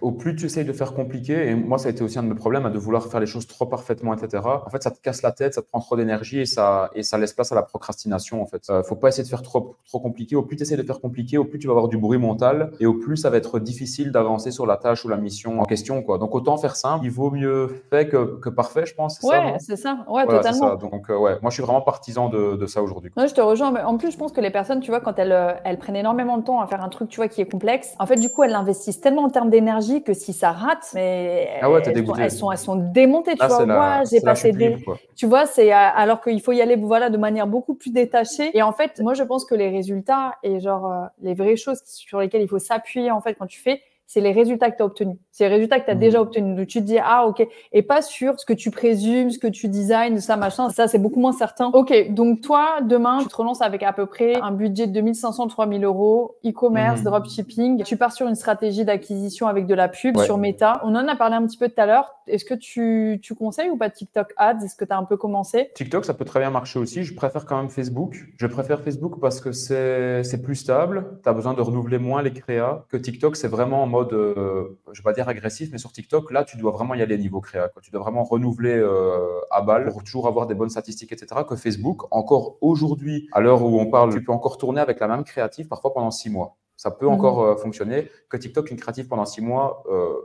au plus tu essayes de faire compliqué, et moi, ça a été aussi un de mes problèmes, de vouloir faire les choses trop parfaitement, etc. En fait, ça te casse la tête, ça te prend trop d'énergie et ça laisse place à la procrastination, en fait. Faut pas essayer de faire trop compliqué. Au plus tu essaies de faire compliqué, au plus tu vas avoir du bruit mental et au plus ça va être difficile d'avancer sur la tâche ou la mission en question, quoi. Donc, autant faire simple. Il vaut mieux fait que parfait, je pense. C'est ça. Ouais, voilà, totalement. Donc, ouais, moi, je suis vraiment partisan de ça aujourd'hui. Ouais, je te rejoins. Mais en plus, je pense que les personnes, tu vois, quand elles prennent énormément de temps à faire un truc, tu vois, qui est complexe, en fait, du coup, elles investissent tellement en termes d'énergie que si ça rate, mais elles sont démontées, tu vois. J'ai passé tu vois, c'est alors qu'il faut y aller, voilà, de manière beaucoup plus détachée. Et en fait, moi, je pense que les résultats et genre les vraies choses sur lesquelles il faut s'appuyer, en fait, quand tu fais, c'est les résultats que tu as obtenus. C'est les résultats que tu as déjà obtenus. Donc, tu te dis, ah, ok. Et pas sur ce que tu présumes, ce que tu designs, ça, machin. Ça, c'est beaucoup moins certain. Ok. Donc, toi, demain, tu te relances avec à peu près un budget de 2500, 3000 euros, e-commerce, dropshipping. Tu pars sur une stratégie d'acquisition avec de la pub sur Meta. On en a parlé un petit peu tout à l'heure. Est-ce que tu conseilles ou pas TikTok Ads? Est-ce que tu as un peu commencé? TikTok, ça peut très bien marcher aussi. Je préfère quand même Facebook. Je préfère Facebook parce que c'est plus stable. Tu as besoin de renouveler moins les créas. Que TikTok, c'est vraiment en mode, je vais pas dire agressif, mais sur TikTok, là, tu dois vraiment y aller niveau créa, quoi. Tu dois vraiment renouveler à balle pour toujours avoir des bonnes statistiques, etc. Que Facebook, encore aujourd'hui, à l'heure où on parle, tu peux encore tourner avec la même créative parfois pendant 6 mois. Ça peut encore fonctionner. Que TikTok, une créative pendant 6 mois,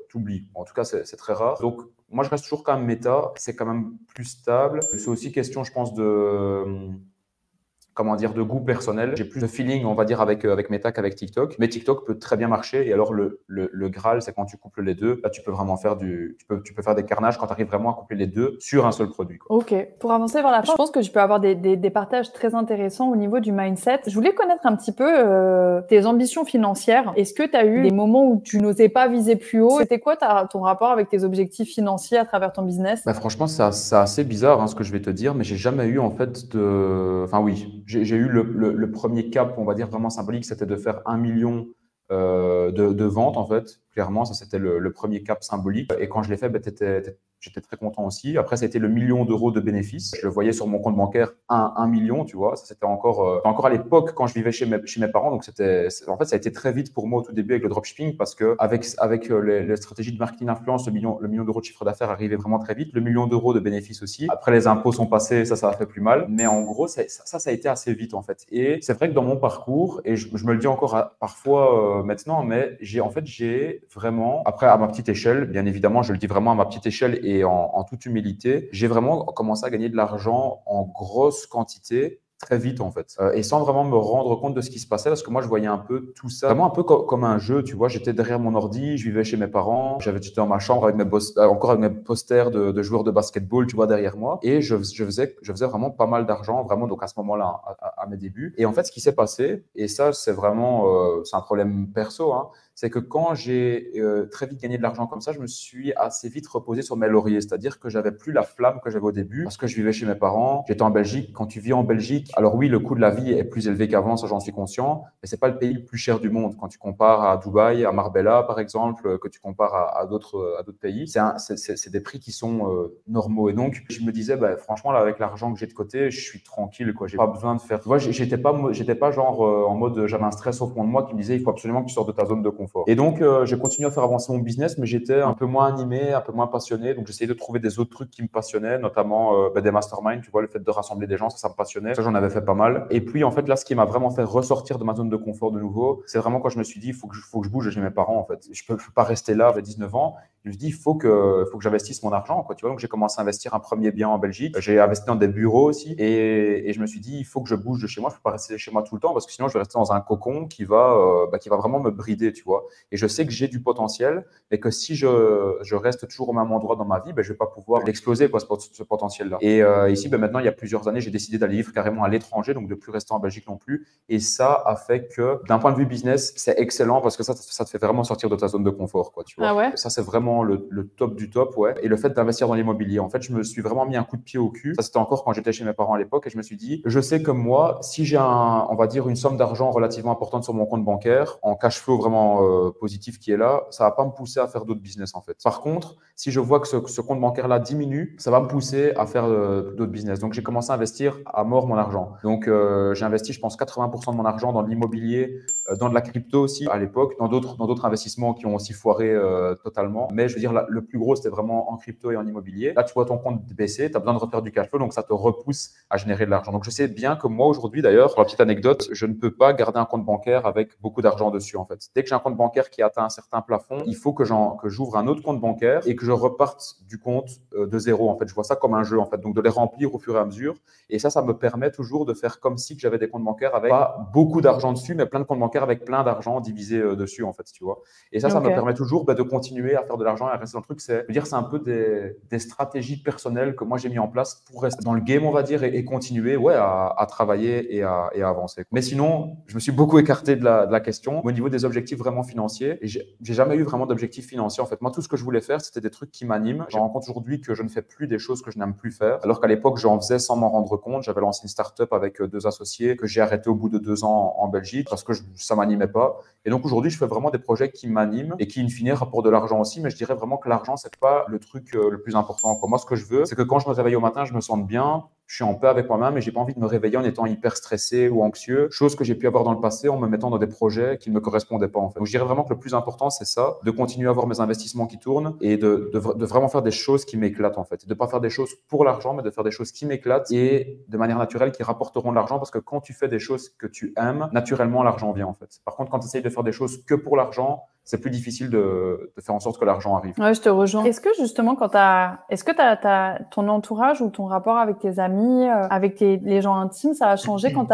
t'oublies. En tout cas, c'est très rare. Donc, moi, je reste toujours quand même méta. C'est quand même plus stable. C'est aussi question, je pense, comment dire, de goût personnel. J'ai plus de feeling, on va dire, avec Meta qu'avec TikTok. Mais TikTok peut très bien marcher. Et alors, le Graal, c'est quand tu couples les deux. Là, tu peux vraiment faire tu peux faire des carnages quand tu arrives vraiment à coupler les deux sur un seul produit, quoi. Ok. Pour avancer vers la fin, je pense que je peux avoir des partages très intéressants au niveau du mindset. Je voulais connaître un petit peu tes ambitions financières. Est-ce que tu as eu des moments où tu n'osais pas viser plus haut? C'était quoi ton rapport avec tes objectifs financiers à travers ton business? Bah, franchement, c'est assez bizarre, hein, ce que je vais te dire, mais j'ai jamais eu en fait de. Enfin oui, j'ai eu le premier cap, on va dire vraiment symbolique, c'était de faire 1 million de ventes en fait. Clairement, ça c'était le premier cap symbolique. Et quand je l'ai fait, bah, j'étais très content aussi. Après, ça a été le million d'euros de bénéfices. Je le voyais sur mon compte bancaire 1 million, tu vois. Ça c'était encore à l'époque quand je vivais chez mes parents. Donc en fait, ça a été très vite pour moi au tout début avec le dropshipping parce que avec les stratégies de marketing d'influence, le million d'euros de chiffre d'affaires arrivait vraiment très vite. Le million d'euros de bénéfices aussi. Après, les impôts sont passés, ça a fait plus mal. Mais en gros, ça a été assez vite en fait. Et c'est vrai que dans mon parcours, et je me le dis encore parfois maintenant, mais j'ai vraiment, après à ma petite échelle, bien évidemment, je le dis vraiment à ma petite échelle et en toute humilité, j'ai vraiment commencé à gagner de l'argent en grosse quantité très vite en fait, et sans vraiment me rendre compte de ce qui se passait parce que moi je voyais un peu tout ça vraiment un peu comme un jeu, tu vois. J'étais derrière mon ordi, je vivais chez mes parents, j'étais dans ma chambre avec encore avec mes posters de joueurs de basketball, tu vois, derrière moi, et je faisais vraiment pas mal d'argent vraiment, donc à ce moment-là, à mes débuts. Et en fait, ce qui s'est passé, et ça c'est vraiment c'est un problème perso, hein, c'est que quand j'ai très vite gagné de l'argent comme ça, je me suis assez vite reposé sur mes lauriers, c'est-à-dire que j'avais plus la flamme que j'avais au début parce que je vivais chez mes parents, j'étais en Belgique. Quand tu vis en Belgique, alors oui, le coût de la vie est plus élevé qu'avant, ça j'en suis conscient, mais c'est pas le pays le plus cher du monde quand tu compares à Dubaï, à Marbella par exemple, que tu compares à d'autres pays. C'est des prix qui sont normaux, et donc je me disais, bah, franchement là, avec l'argent que j'ai de côté, je suis tranquille, quoi. J'ai pas besoin de faire. Tu vois, j'étais pas genre en mode j'avais un stress au fond de moi qui me disait il faut absolument que tu sortes de ta zone de confort. Et donc j'ai continué à faire avancer mon business, mais j'étais un peu moins animé, un peu moins passionné. Donc j'essayais de trouver des autres trucs qui me passionnaient, notamment des masterminds. Tu vois, le fait de rassembler des gens, ça me passionnait. Ça, j'en avais fait pas mal. Et puis en fait là, ce qui m'a vraiment fait ressortir de ma zone de confort de nouveau, c'est vraiment quand je me suis dit il faut que je bouge chez mes parents en fait. Je peux pas rester là, j'avais 19 ans. Je me suis dit il faut que j'investisse mon argent, quoi. Tu vois, donc j'ai commencé à investir un premier bien en Belgique. J'ai investi dans des bureaux aussi, et je me suis dit il faut que je bouge de chez moi. Je peux pas rester chez moi tout le temps parce que sinon je vais rester dans un cocon qui va vraiment me brider, tu vois. Et je sais que j'ai du potentiel, mais que si je reste toujours au même endroit dans ma vie, je vais pas pouvoir l'exploser, quoi, ce potentiel-là. Et ici, maintenant, il y a plusieurs années, j'ai décidé d'aller vivre carrément à l'étranger, donc de plus rester en Belgique non plus. Et ça a fait que, d'un point de vue business, c'est excellent parce que ça te fait vraiment sortir de ta zone de confort, quoi, tu vois. Ah ouais? Ça, c'est vraiment le top du top, ouais. Et le fait d'investir dans l'immobilier, en fait, je me suis vraiment mis un coup de pied au cul. Ça, c'était encore quand j'étais chez mes parents à l'époque, et je me suis dit, je sais que moi, si j'ai on va dire une somme d'argent relativement importante sur mon compte bancaire, en cash flow vraiment positif qui est là, ça va pas me pousser à faire d'autres business en fait. Par contre, si je vois que ce compte bancaire là diminue, ça va me pousser à faire d'autres business. Donc j'ai commencé à investir à mort mon argent. Donc j'ai investi, je pense, 80% de mon argent dans l'immobilier, dans de la crypto aussi à l'époque, dans d'autres investissements qui ont aussi foiré totalement. Mais je veux dire, le plus gros, c'était vraiment en crypto et en immobilier. Là, tu vois ton compte baisser, tu as besoin de refaire du cash flow, donc ça te repousse à générer de l'argent. Donc je sais bien que moi aujourd'hui, d'ailleurs, pour la petite anecdote, je ne peux pas garder un compte bancaire avec beaucoup d'argent dessus en fait. Dès que j'ai un compte bancaire qui atteint un certain plafond, il faut que j'ouvre un autre compte bancaire et que je reparte du compte de zéro. En fait, je vois ça comme un jeu en fait, donc de les remplir au fur et à mesure. Et ça me permet toujours de faire comme si que j'avais des comptes bancaires avec pas beaucoup d'argent dessus, mais plein de comptes bancaires bancaire avec plein d'argent divisé dessus, en fait, tu vois. Et ça me permet toujours de continuer à faire de l'argent et à rester dans le truc. C'est un peu des stratégies personnelles que moi j'ai mis en place pour rester dans le game, on va dire, et continuer à travailler et à avancer. Mais sinon, je me suis beaucoup écarté de la question. Au niveau des objectifs vraiment financiers, et j'ai jamais eu vraiment d'objectifs financiers. En fait, moi, tout ce que je voulais faire, c'était des trucs qui m'animent. Je me rends compte aujourd'hui que je ne fais plus des choses que je n'aime plus faire, alors qu'à l'époque, j'en faisais sans m'en rendre compte. J'avais lancé une start-up avec 2 associés que j'ai arrêté au bout de 2 ans en Belgique parce que ça m'animait pas. Et donc aujourd'hui, je fais vraiment des projets qui m'animent et qui, in fine, rapportent de l'argent aussi. Mais je dirais vraiment que l'argent, c'est pas le truc le plus important. Moi, ce que je veux, c'est que quand je me réveille au matin, je me sente bien, je suis en paix avec moi-même et j'ai pas envie de me réveiller en étant hyper stressé ou anxieux, chose que j'ai pu avoir dans le passé en me mettant dans des projets qui ne me correspondaient pas, en fait. Donc, je dirais vraiment que le plus important, c'est ça, de continuer à avoir mes investissements qui tournent et de vraiment faire des choses qui m'éclatent, en fait. De pas faire des choses pour l'argent, mais de faire des choses qui m'éclatent et de manière naturelle qui rapporteront de l'argent, parce que quand tu fais des choses que tu aimes, naturellement, l'argent vient, en fait. Par contre, quand tu essayes de faire des choses que pour l'argent, c'est plus difficile de faire en sorte que l'argent arrive. Ouais, je te rejoins. Est-ce que justement, est-ce que ton entourage ou ton rapport avec tes amis, avec les gens intimes, ça a changé quand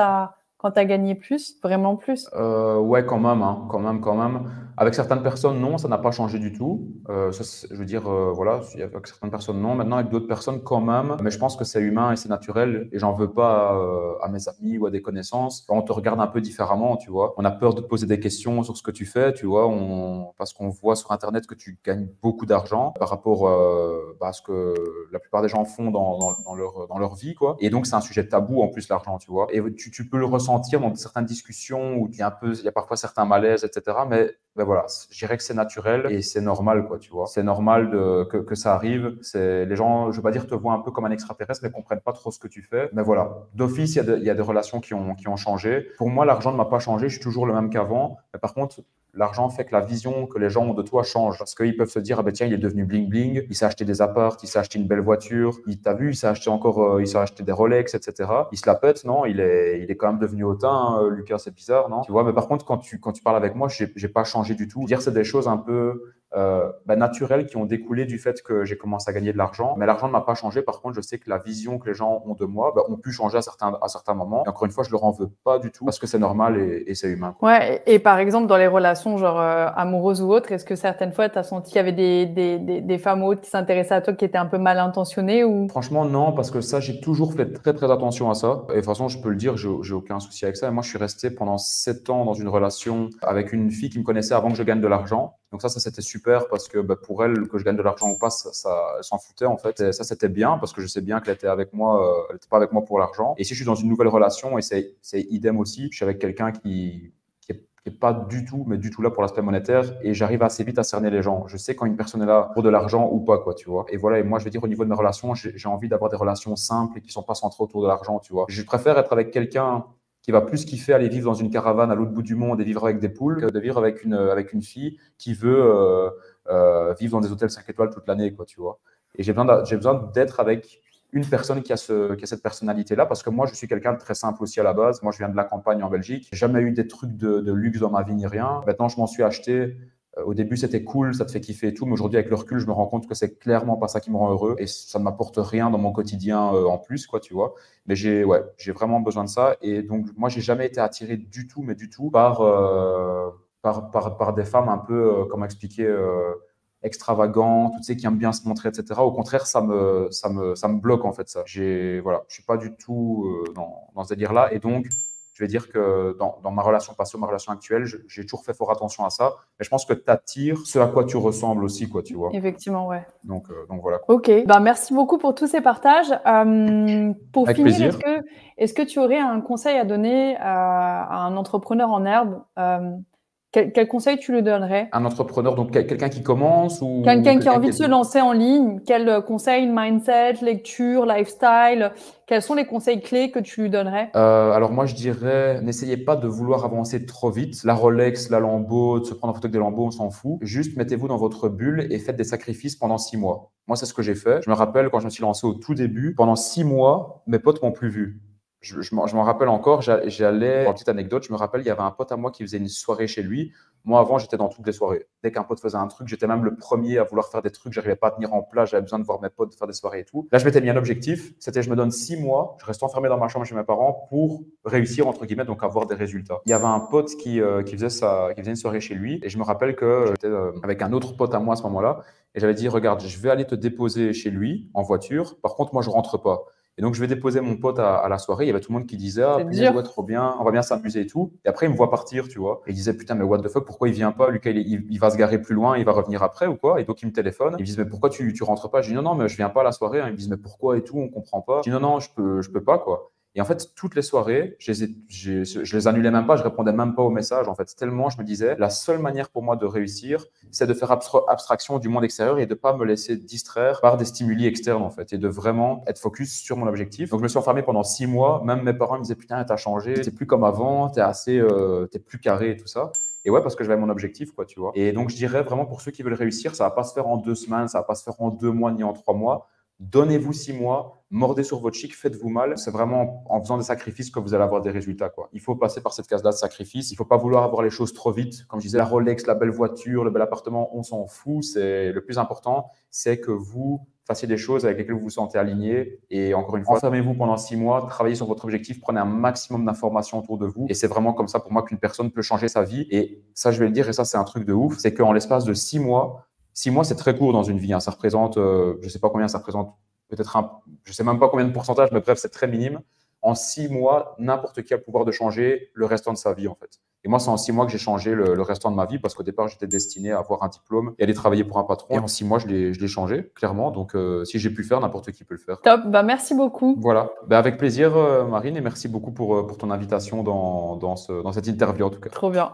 t'as gagné plus, vraiment plus? Ouais, quand même, hein, quand même. Avec certaines personnes, non, ça n'a pas changé du tout. Je veux dire, voilà, avec certaines personnes, non. Maintenant, avec d'autres personnes, quand même. Mais je pense que c'est humain et c'est naturel. Et j'en veux pas à mes amis ou à des connaissances. On te regarde un peu différemment, tu vois. On a peur de te poser des questions sur ce que tu fais, tu vois. Parce qu'on voit sur Internet que tu gagnes beaucoup d'argent par rapport à ce que la plupart des gens font dans leur vie, quoi. Et donc, c'est un sujet tabou, en plus, l'argent, tu vois. Et tu peux le ressentir dans certaines discussions où il y a parfois certains malaises, etc. Mais voilà, je dirais que c'est naturel et c'est normal, quoi, tu vois. C'est normal que ça arrive. Les gens, je veux pas dire, te voient un peu comme un extraterrestre, mais comprennent pas trop ce que tu fais. Mais voilà, d'office, il y a des relations qui ont changé. Pour moi, l'argent ne m'a pas changé. Je suis toujours le même qu'avant. Mais par contre, l'argent fait que la vision que les gens ont de toi change. Parce qu'ils peuvent se dire, ah ben tiens, il est devenu bling bling, il s'est acheté des apparts, il s'est acheté une belle voiture, t'a vu, il s'est acheté des Rolex, etc. Il se la pète, non? Il est quand même devenu hautain, hein, Lucas, c'est bizarre, non? Tu vois, mais par contre, quand tu parles avec moi, j'ai pas changé du tout. Je veux dire, c'est des choses un peu naturelles qui ont découlé du fait que j'ai commencé à gagner de l'argent. Mais l'argent ne m'a pas changé. Par contre, je sais que la vision que les gens ont de moi ont pu changer à certains moments. Et encore une fois, je leur en veux pas du tout parce que c'est normal et c'est humain, quoi. Ouais, et par exemple, dans les relations genre amoureuses ou autres, est-ce que certaines fois, tu as senti qu'il y avait des femmes ou autres qui s'intéressaient à toi qui étaient un peu mal intentionnées ou... Franchement, non, parce que ça, j'ai toujours fait très, très attention à ça. Et de toute façon, je peux le dire, j'ai aucun souci avec ça. Et moi, je suis resté pendant 7 ans dans une relation avec une fille qui me connaissait avant que je gagne de l'argent. Donc ça c'était super parce que pour elle, que je gagne de l'argent ou pas, elle s'en foutait, en fait. Et ça, c'était bien parce que je sais bien qu'elle était avec moi, elle n'était pas avec moi pour l'argent. Et si je suis dans une nouvelle relation, et c'est idem aussi, je suis avec quelqu'un qui n'est pas du tout, mais du tout là pour l'aspect monétaire, et j'arrive assez vite à cerner les gens. Je sais quand une personne est là pour de l'argent ou pas, quoi, tu vois. Et voilà, et moi, je veux dire, au niveau de mes relations, j'ai envie d'avoir des relations simples et qui sont pas centrées autour de l'argent, tu vois. Je préfère être avec quelqu'un qui va plus kiffer aller vivre dans une caravane à l'autre bout du monde et vivre avec des poules que de vivre avec une fille qui veut vivre dans des hôtels 5 étoiles toute l'année, quoi, tu vois. Et j'ai besoin d'être avec une personne qui a cette personnalité-là, parce que moi, je suis quelqu'un de très simple aussi à la base. Moi, je viens de la campagne en Belgique. J'ai jamais eu des trucs de luxe dans ma vie ni rien. Maintenant, je m'en suis acheté. Au début, c'était cool, ça te fait kiffer et tout, mais aujourd'hui, avec le recul, je me rends compte que c'est clairement pas ça qui me rend heureux et ça ne m'apporte rien dans mon quotidien en plus, quoi, tu vois. Mais j'ai vraiment besoin de ça. Et donc, moi, j'ai jamais été attiré du tout, mais du tout, par des femmes un peu, comment expliquer, extravagantes, tu sais, qui aiment bien se montrer, etc. Au contraire, ça me bloque, en fait, ça. Je suis pas du tout dans ce délire-là. Et donc, je vais dire que dans ma relation passée ou ma relation actuelle, j'ai toujours fait fort attention à ça. Mais je pense que tu attires ce à quoi tu ressembles aussi, quoi, tu vois. Effectivement, ouais. Donc voilà. Ok, merci beaucoup pour tous ces partages. Pour Avec finir, plaisir. est-ce que tu aurais un conseil à donner à un entrepreneur en herbe? Quel conseil tu lui donnerais? Un entrepreneur, donc quelqu'un qui commence ou quelqu'un qui a envie de se lancer en ligne, quel conseil, mindset, lecture, lifestyle, quels sont les conseils clés que tu lui donnerais? Alors moi, je dirais, n'essayez pas de vouloir avancer trop vite. La Rolex, la Lambo, de se prendre en photo avec des Lambeaux, on s'en fout. Juste mettez-vous dans votre bulle et faites des sacrifices pendant 6 mois. Moi, c'est ce que j'ai fait. Je me rappelle quand je me suis lancé au tout début, pendant 6 mois, mes potes m'ont plus vu. je m'en rappelle encore, j'allais, pour une petite anecdote, je me rappelle, il y avait un pote à moi qui faisait une soirée chez lui. Moi, avant, j'étais dans toutes les soirées. Dès qu'un pote faisait un truc, j'étais même le premier à vouloir faire des trucs. J'arrivais pas à tenir en place. J'avais besoin de voir mes potes faire des soirées et tout. Là, je m'étais mis un objectif. C'était, je me donne 6 mois. Je reste enfermé dans ma chambre chez mes parents pour réussir, entre guillemets, donc avoir des résultats. Il y avait un pote qui faisait une soirée chez lui. Et je me rappelle que j'étais avec un autre pote à moi à ce moment-là. Et j'avais dit, regarde, je vais aller te déposer chez lui en voiture. Par contre, moi, je rentre pas. Et donc, je vais déposer mon pote à la soirée. Il y avait tout le monde qui disait, ah, C'est punaise, dur. ouais, trop bien, on va bien s'amuser et tout. Et après, il me voit partir, tu vois. Et il disait, putain, mais what the fuck, pourquoi il vient pas? Lucas, il va se garer plus loin, il va revenir après ou quoi? Et donc, il me téléphone. Il me dit, mais pourquoi tu rentres pas? Je dis, non, non, mais je viens pas à la soirée. Ils me disent, mais pourquoi et tout, on comprend pas. Je dis, non, non, je peux pas, quoi. Et en fait, toutes les soirées, je les annulais même pas, je répondais même pas aux messages. En fait, tellement je me disais, la seule manière pour moi de réussir, c'est de faire abstraction du monde extérieur et de pas me laisser distraire par des stimuli externes, en fait, et de vraiment être focus sur mon objectif. Donc, je me suis enfermé pendant 6 mois. Même mes parents me disaient, putain, t'as changé, t'es plus comme avant, t'es plus carré et tout ça. Et ouais, parce que j'avais mon objectif, quoi, tu vois. Et donc, je dirais vraiment pour ceux qui veulent réussir, ça va pas se faire en 2 semaines, ça va pas se faire en 2 mois ni en 3 mois. Donnez-vous 6 mois, mordez sur votre chic, faites-vous mal. C'est vraiment en faisant des sacrifices que vous allez avoir des résultats, quoi. Il faut passer par cette case-là de sacrifice. Il ne faut pas vouloir avoir les choses trop vite. Comme je disais, la Rolex, la belle voiture, le bel appartement, on s'en fout. C'est le plus important, c'est que vous fassiez des choses avec lesquelles vous vous sentez aligné. Et encore une fois, enfermez-vous pendant 6 mois, travaillez sur votre objectif, prenez un maximum d'informations autour de vous. Et c'est vraiment comme ça pour moi qu'une personne peut changer sa vie. Et ça, je vais le dire, et ça, c'est un truc de ouf, c'est qu'en l'espace de 6 mois, 6 mois, c'est très court dans une vie, hein. Ça représente, je ne sais pas combien ça représente, peut-être je ne sais même pas combien de pourcentage, mais bref, c'est très minime. En 6 mois, n'importe qui a le pouvoir de changer le restant de sa vie, en fait. Et moi, c'est en 6 mois que j'ai changé le restant de ma vie parce qu'au départ, j'étais destiné à avoir un diplôme et aller travailler pour un patron. Et en 6 mois, je l'ai changé, clairement. Donc, si j'ai pu le faire, n'importe qui peut le faire. Top, bah merci beaucoup. Voilà. Ben, avec plaisir, Marine, et merci beaucoup pour ton invitation dans cette interview, en tout cas. Trop bien.